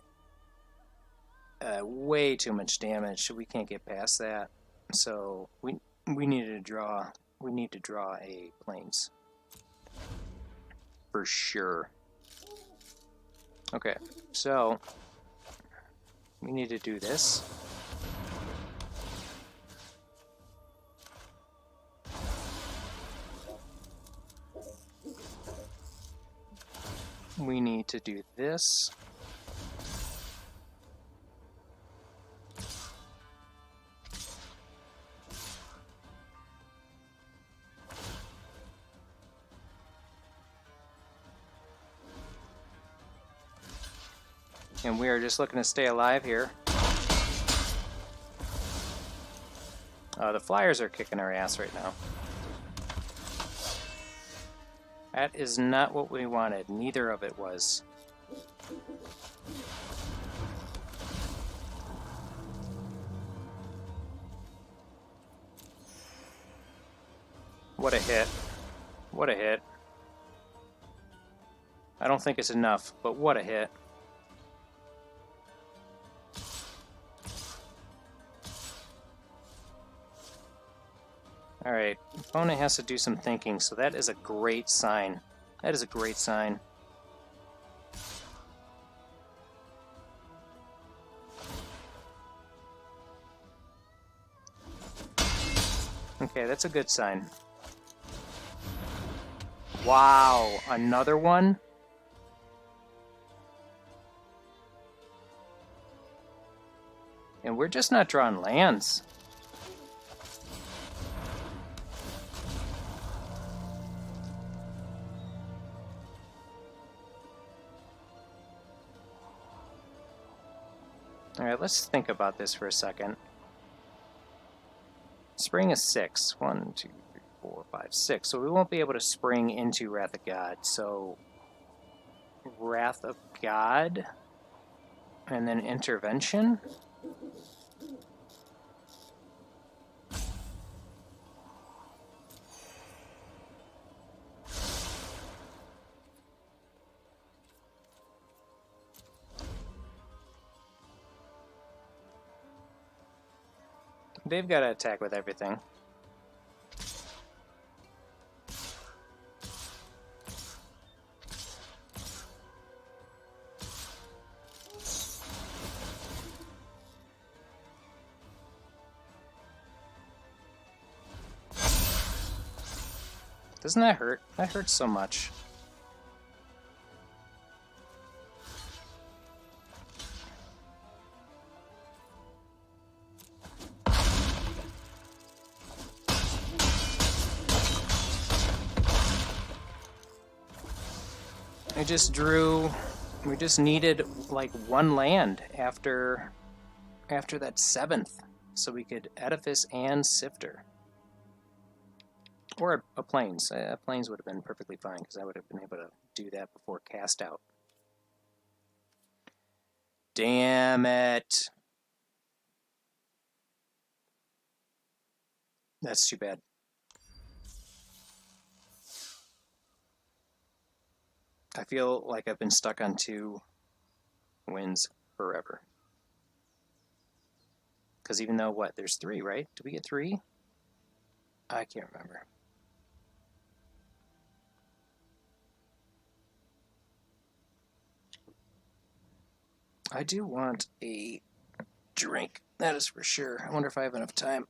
S1: way too much damage. We can't get past that. So we need to draw. We need to draw a plains for sure. Okay, so we need to do this. We need to do this. And we are just looking to stay alive here. The Flyers are kicking our ass right now. That is not what we wanted. Neither of it was. What a hit. What a hit. I don't think it's enough, but what a hit. Alright, opponent has to do some thinking, so that is a great sign. That is a great sign. Okay, that's a good sign. Wow, another one? And we're just not drawing lands. Alright, let's think about this for a second. Spring is 6. 1, 2, 3, 4, 5, 6. So we won't be able to spring into Wrath of God. So Wrath of God and then Intervention. They've got to attack with everything. Doesn't that hurt? That hurts so much. I just drew We just needed like one land after that 7th, so we could edifice and Sifter. Or a plains. Plains would have been perfectly fine, because I would have been able to do that before cast out. Damn it! That's too bad. I feel like I've been stuck on 2 wins forever. Because even though, what, there's 3, right? Did we get 3? I can't remember. I do want a drink, that is for sure. I wonder if I have enough time.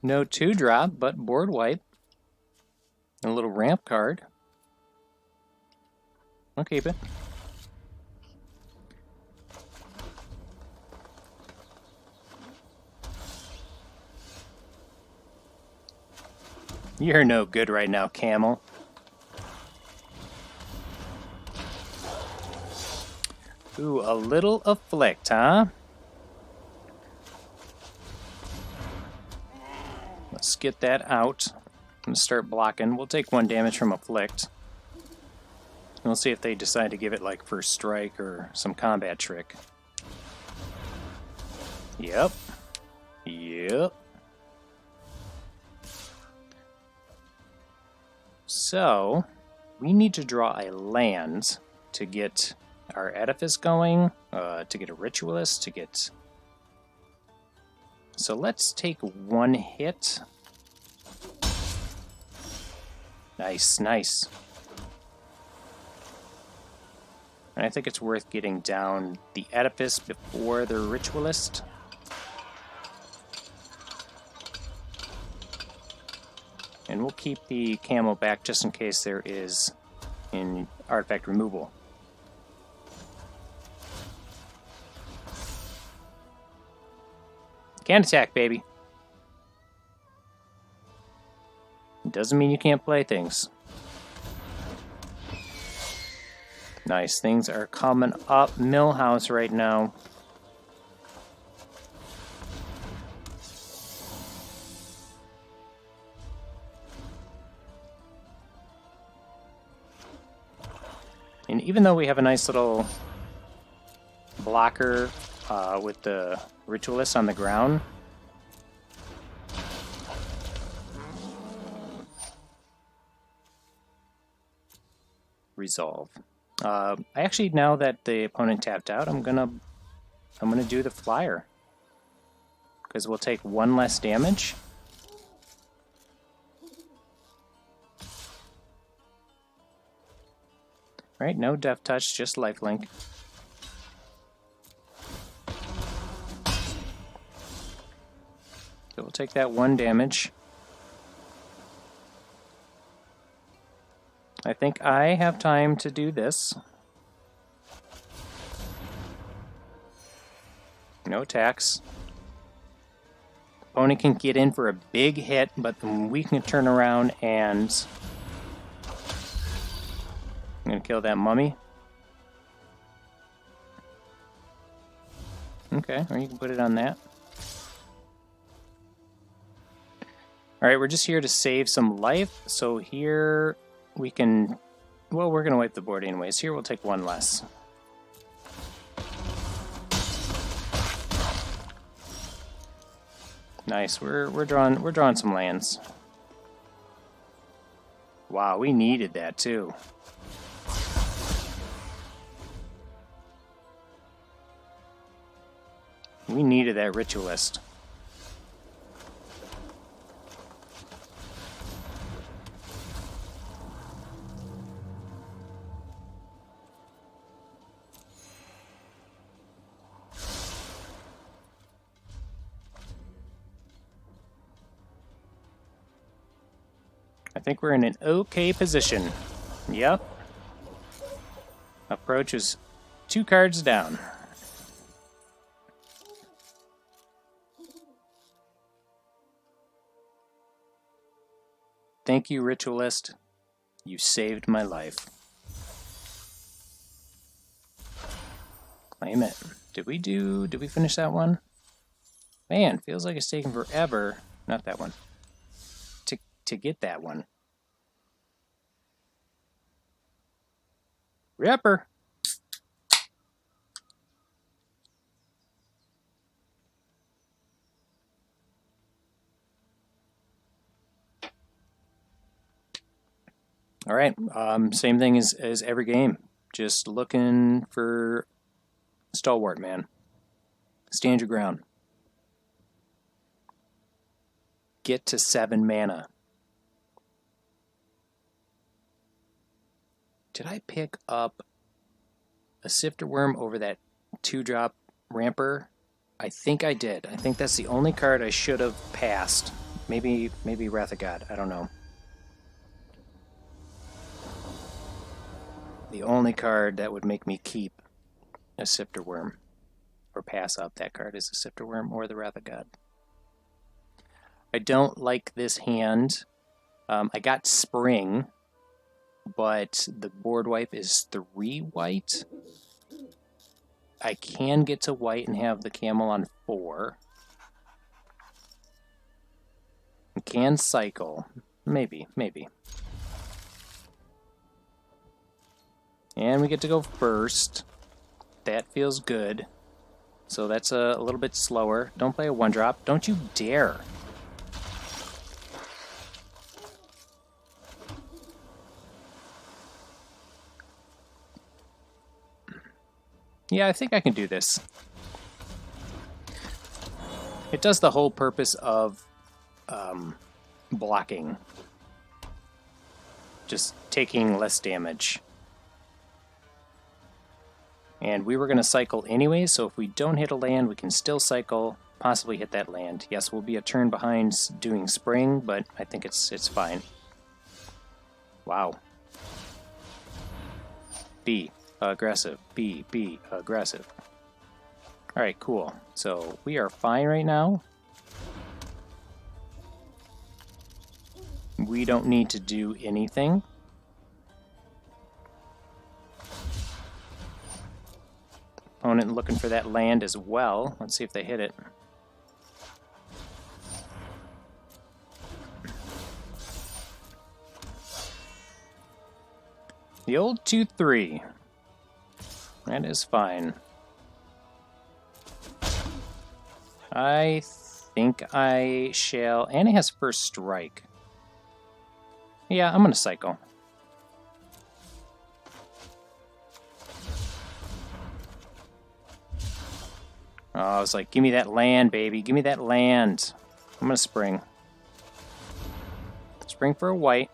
S1: No 2-drop, but board wipe. A little ramp card. I'll keep it. You're no good right now, Camel. Ooh, a little afflict, huh? Let's get that out. I'm going to start blocking. We'll take 1 damage from afflict. And we'll see if they decide to give it like first strike or some combat trick. Yep. Yep. So, we need to draw a land to get our edifice going, to get a ritualist, to get... So let's take 1 hit. Nice, nice. And I think it's worth getting down the edifice before the ritualist. And we'll keep the camo back just in case there is an artifact removal. Can't attack, baby. Doesn't mean you can't play things. Nice, things are coming up Millhouse right now. And even though we have a nice little blocker with the ritualist on the ground, resolve. I actually, now that the opponent tapped out, I'm gonna do the flyer because we'll take 1 less damage. Right, no death touch, just lifelink. So we'll take that 1 damage. I think I have time to do this. No attacks. Opponent can get in for a big hit, but we can turn around and... I'm going to kill that mummy. Okay, or you can put it on that. Alright, we're just here to save some life, so here we can... Well, we're going to wipe the board anyways. Here we'll take 1 less. Nice. We're drawing some lands. Wow, we needed that too. We needed that ritualist. I think we're in an okay position. Yep. Approach is 2 cards down. Thank you, Ritualist. You saved my life. Claim it. Did we finish that one? Man, feels like it's taking forever. Not that one. To get that one. Ripper. All right, same thing as every game. Just looking for stalwart, man. Stand your ground. Get to 7 mana. Did I pick up a Sifter Worm over that 2-drop Ramper? I think I did. I think that's the only card I should have passed. Maybe Wrath of God. I don't know. The only card that would make me keep a Sifter Worm or pass up that card is a Sifter Worm or the Wrath of God. I don't like this hand. I got Spring, but the board wipe is 3 white. I can get to white and have the camel on 4. I can cycle. Maybe. And we get to go first. That feels good. So that's a little bit slower. Don't play a 1-drop. Don't you dare. Yeah, I think I can do this. It does the whole purpose of blocking. Just taking less damage. And we were going to cycle anyway, so if we don't hit a land, we can still cycle, possibly hit that land. Yes, we'll be a turn behind doing Spring, but I think it's fine. Wow. B, aggressive. B, aggressive. Alright, cool. So we are fine right now. We don't need to do anything. Opponent looking for that land as well. Let's see if they hit it. The old 2-3. That is fine. I think I shall... And it has first strike. Yeah, I'm going to cycle. Oh, I was like, give me that land, baby. Give me that land. I'm going to spring. Spring for a white.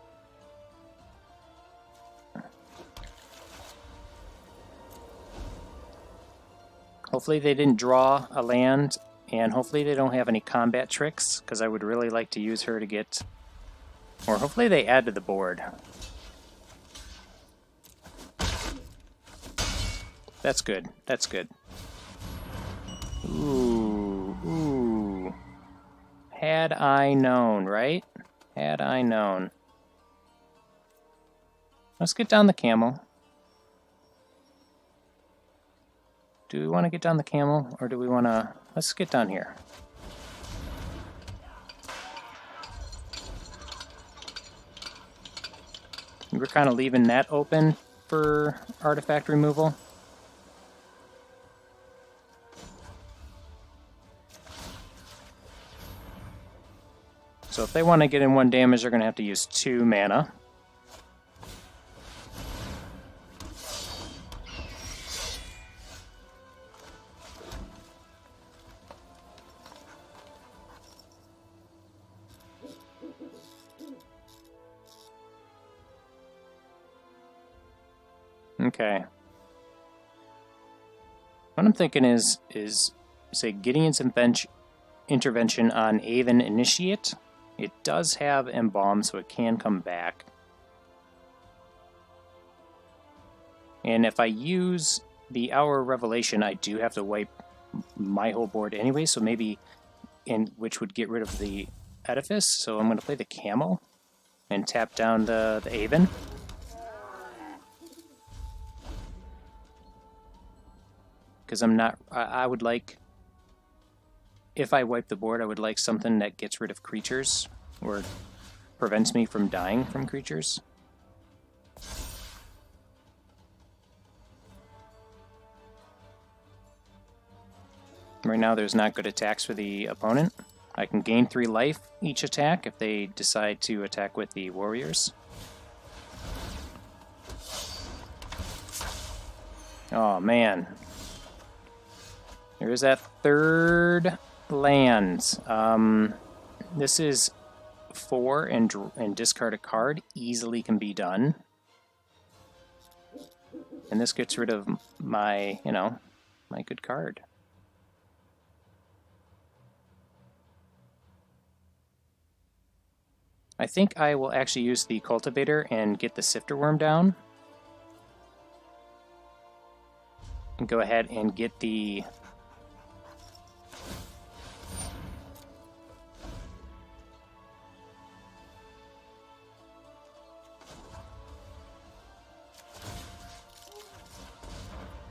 S1: Hopefully they didn't draw a land, and hopefully they don't have any combat tricks, because I would really like to use her to get... Or hopefully they add to the board. That's good. That's good. Ooh. Had I known, right? Had I known. Let's get down the camel. Do we want to get down the camel, or do we want to... Let's get down here. We're kind of leaving that open for artifact removal. So if they want to get in 1 damage, they're going to have to use 2 mana. Okay. What I'm thinking is say Gideon's intervention on Aven Initiate. It does have Embalm, so it can come back. And if I use the Hour of Revelation, I do have to wipe my whole board anyway, so maybe which would get rid of the Edifice. So I'm going to play the Camel and tap down the Aven. Because I would like, if I wipe the board, I would like something that gets rid of creatures or prevents me from dying from creatures. Right now there's not good attacks for the opponent. I can gain 3 life each attack if they decide to attack with the warriors. Oh man. There is that 3rd land. This is 4 and discard a card. Easily can be done. And this gets rid of my, my good card. I think I will actually use the Cultivator and get the Sifter Worm down. And go ahead and get the...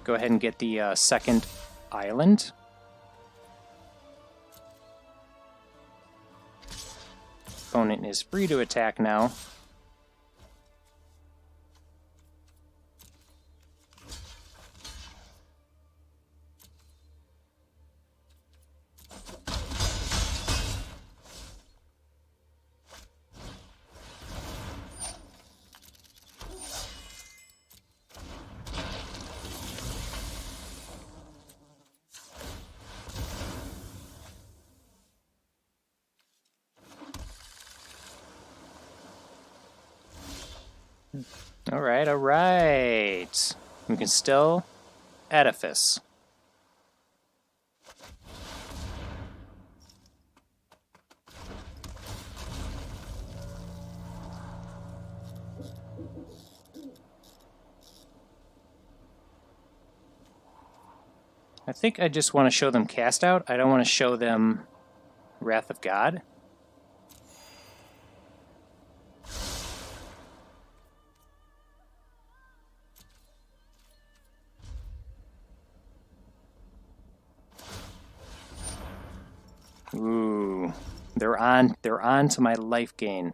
S1: Go ahead and get the 2nd island. Opponent is free to attack now. Alright, alright. We can still Edifice. I think I just want to show them Cast Out. I don't want to show them Wrath of God. Ooh, they're on to my life gain.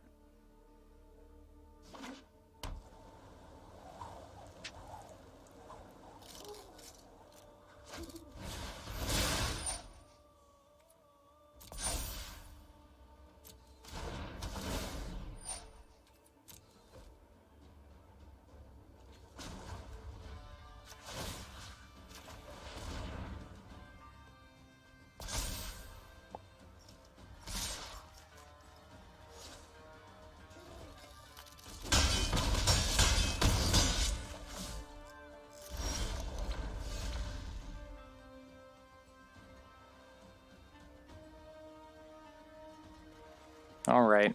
S1: All right.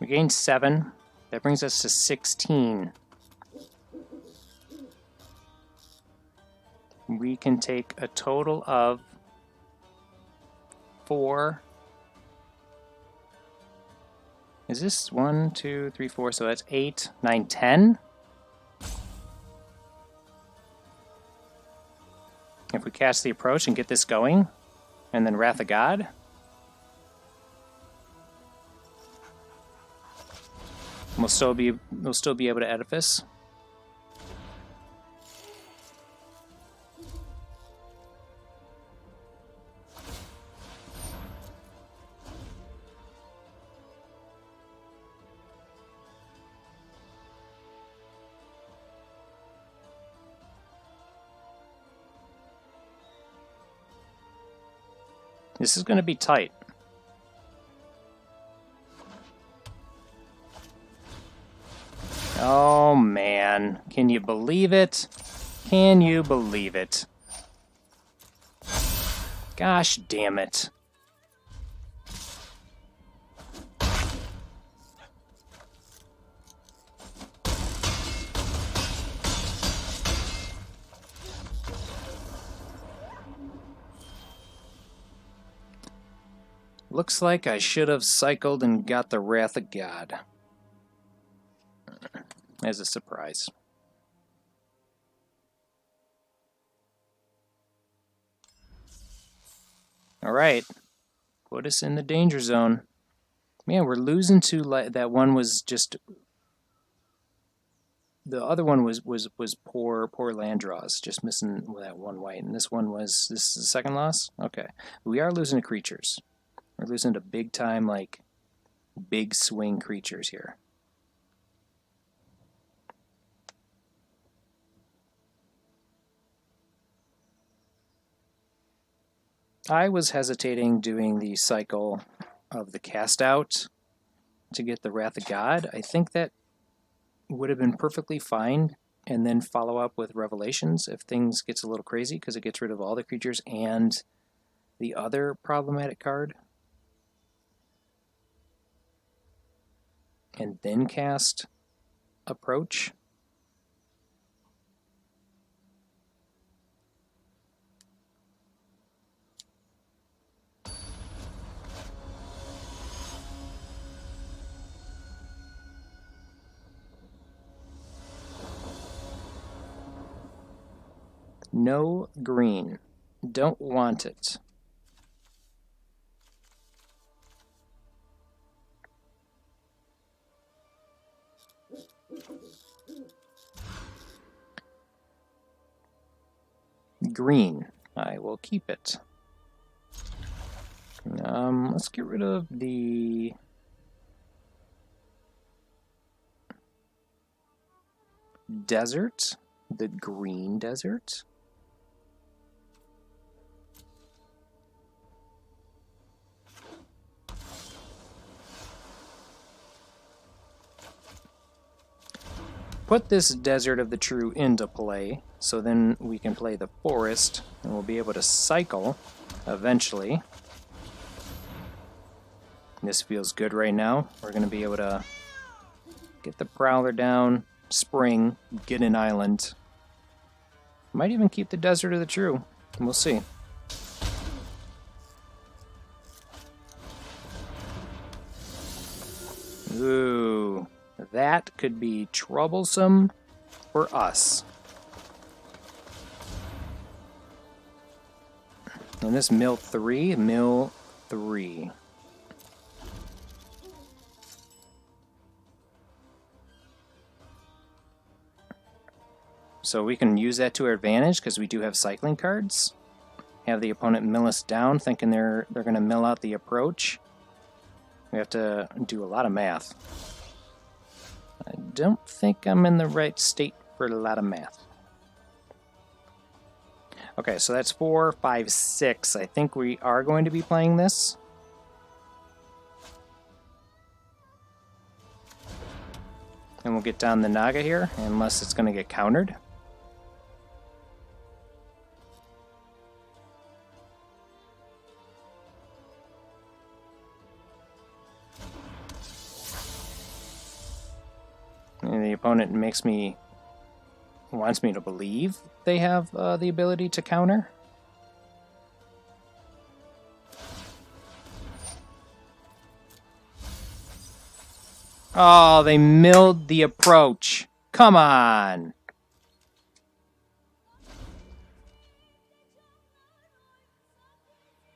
S1: We gained 7. That brings us to 16. We can take a total of 4. Is this 1, 2, 3, 4? So that's 8, 9, 10. If we cast the Approach and get this going, and then Wrath of God, we'll still be able to Edifice. This is going to be tight. Oh man, can you believe it? Can you believe it? Gosh damn it. Looks like I should have cycled and got the Wrath of God. As a surprise. Alright. Put us in the danger zone. Man, we're losing to that one was just... The other one was poor land draws, just missing that one white. And this one was... This is the second loss? Okay. We are losing to creatures. We're losing to big time, like, big swing creatures here. I was hesitating doing the cycle of the cast out to get the Wrath of God. I think that would have been perfectly fine, and then follow up with Revelations if things gets a little crazy, because it gets rid of all the creatures and the other problematic card. And then cast Approach. No green. Don't want it. Green. I will keep it. Let's get rid of the... desert. The green desert. Put this Desert of the True into play, so then we can play the Forest, and we'll be able to cycle eventually. This feels good right now. We're going to be able to get the Prowler down, spring, get an island. Might even keep the Desert of the True. We'll see. Ooh. That could be troublesome for us. And this mill 3. So we can use that to our advantage because we do have cycling cards. Have the opponent mill us down, thinking they're going to mill out the approach. We have to do a lot of math. I don't think I'm in the right state for a lot of math. Okay, so that's 4, 5, 6. I think we are going to be playing this. And we'll get down the Naga here, unless it's going to get countered. And the opponent wants me to believe they have the ability to counter. Oh, they milled the approach. Come on.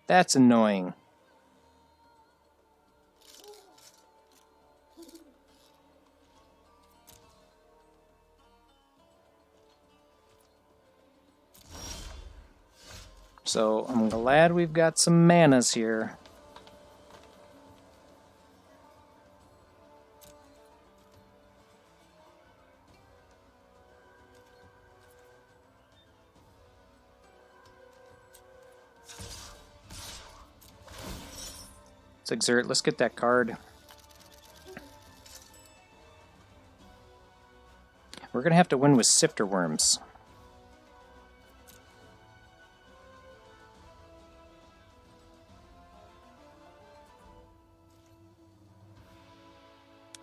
S1: That's annoying. So I'm glad we've got some manas here. Let's exert. Let's get that card. We're going to have to win with Sifter Wurms.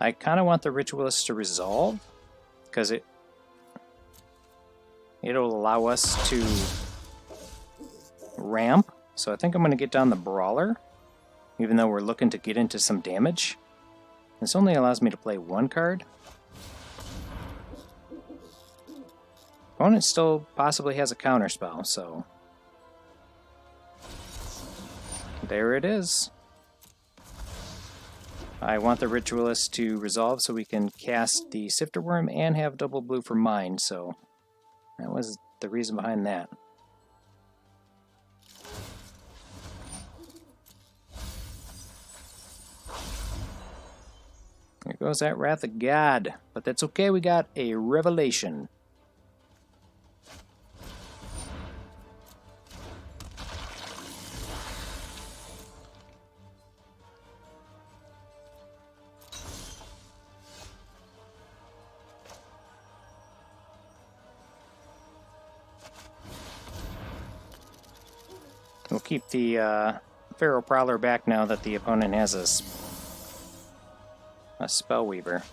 S1: I kind of want the Ritualist to resolve, because it'll allow us to ramp. So I think I'm going to get down the Brawler, even though we're looking to get into some damage. This only allows me to play one card. Opponent still possibly has a counter spell, so there it is. I want the Ritualist to resolve so we can cast the Sifter Worm and have double blue for mine, so that was the reason behind that. There goes that Wrath of God, but that's okay, we got a Revelation. We'll keep the Pharaoh Prowler back now that the opponent has a Spellweaver.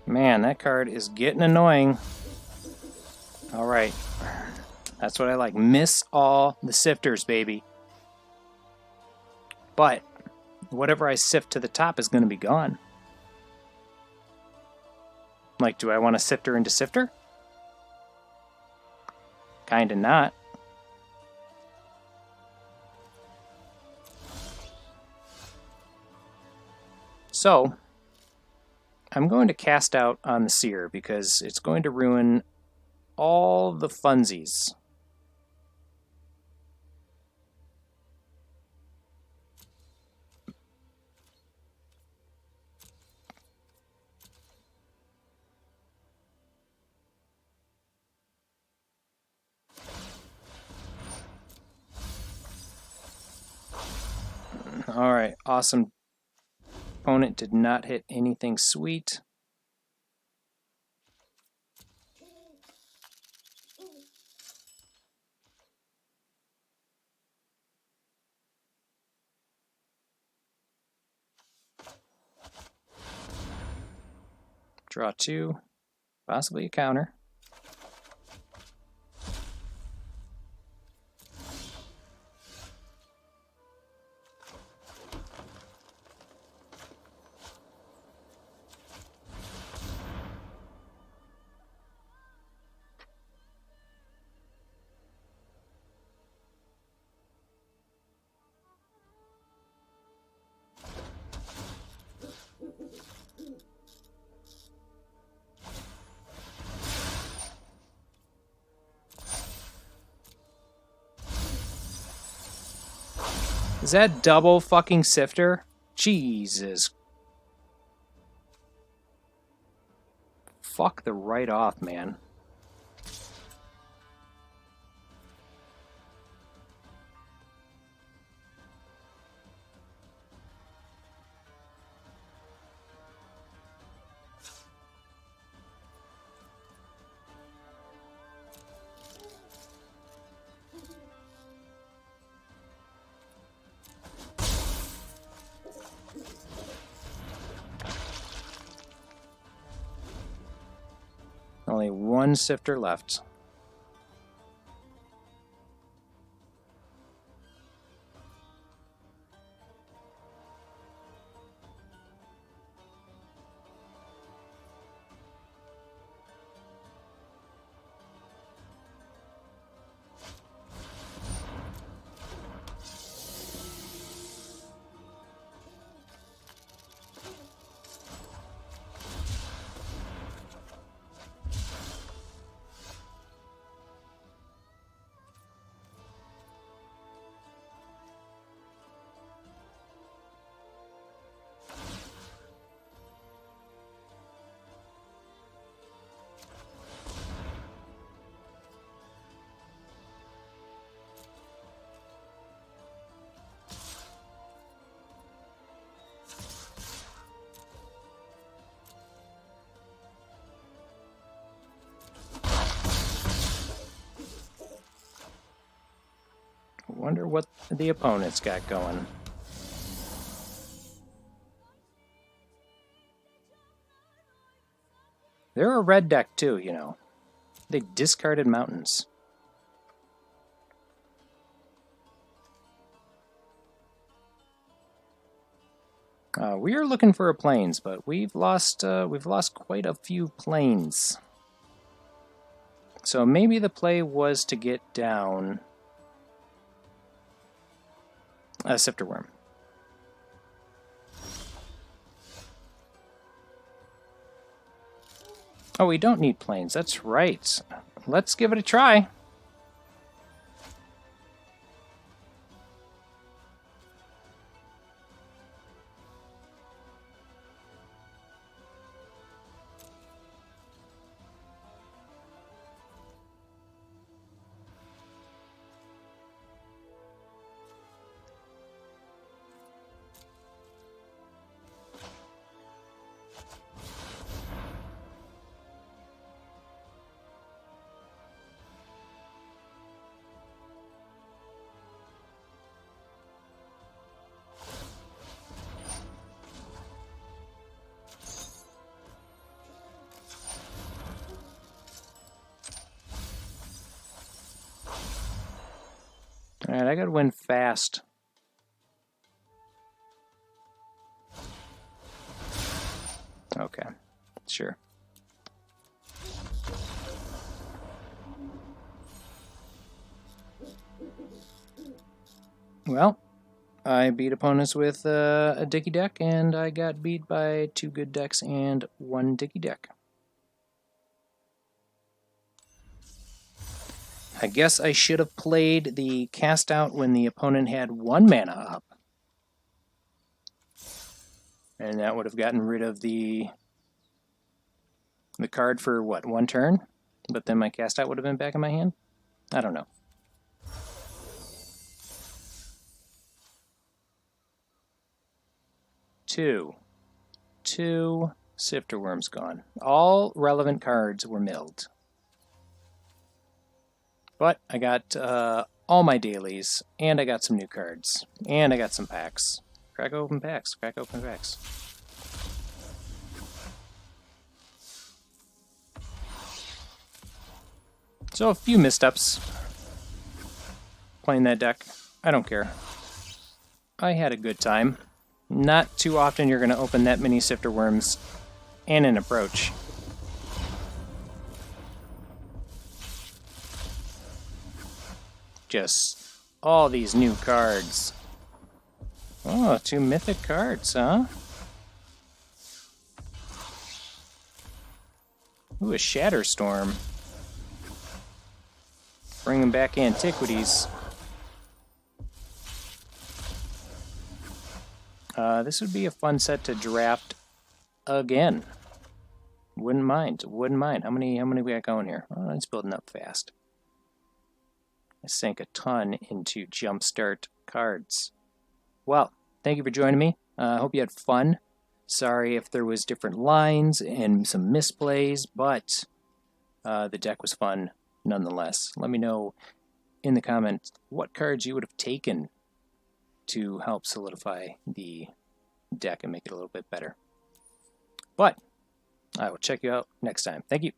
S1: Man, that card is getting annoying. Alright. That's what I like. Miss all the sifters, baby. But whatever I sift to the top is going to be gone. Like, do I want to sifter into sifter? Kinda not. So, I'm going to cast out on the Seer because it's going to ruin all the funsies. Alright, awesome. Opponent did not hit anything sweet. Draw two, possibly a counter. Is that double fucking Sifter? Jesus. Fuck the right off, man. Only one Sifter left. the opponents got going. They're a red deck too, you know. They discarded mountains. We are looking for a plains, but we've lost quite a few plains. So maybe the play was to get down a Sifter Worm. Oh, we don't need plains. That's right. Let's give it a try. Alright, I gotta win fast. Okay, sure. Well, I beat opponents with a dicky deck, and I got beat by 2 good decks and 1 dicky deck. I guess I should have played the cast out when the opponent had 1 mana up. And that would have gotten rid of the card for, what, 1 turn? But then my cast out would have been back in my hand? I don't know. Two Sifter Worms gone. All relevant cards were milled. But I got all my dailies, and I got some new cards, and I got some packs. Crack open packs, crack open packs. So a few missteps playing that deck. I don't care. I had a good time. Not too often you're going to open that many Sifter Worms and an approach. Just all these new cards. Oh, 2 mythic cards, huh? Ooh, a Shatterstorm. Bringing back antiquities. This would be a fun set to draft again. Wouldn't mind. Wouldn't mind. How many we got going here? Oh, it's building up fast. I sank a ton into Jumpstart cards. Well, thank you for joining me. I hope you had fun. Sorry if there was different lines and some misplays, but the deck was fun nonetheless. Let me know in the comments what cards you would have taken to help solidify the deck and make it a little bit better. But I will check you out next time. Thank you.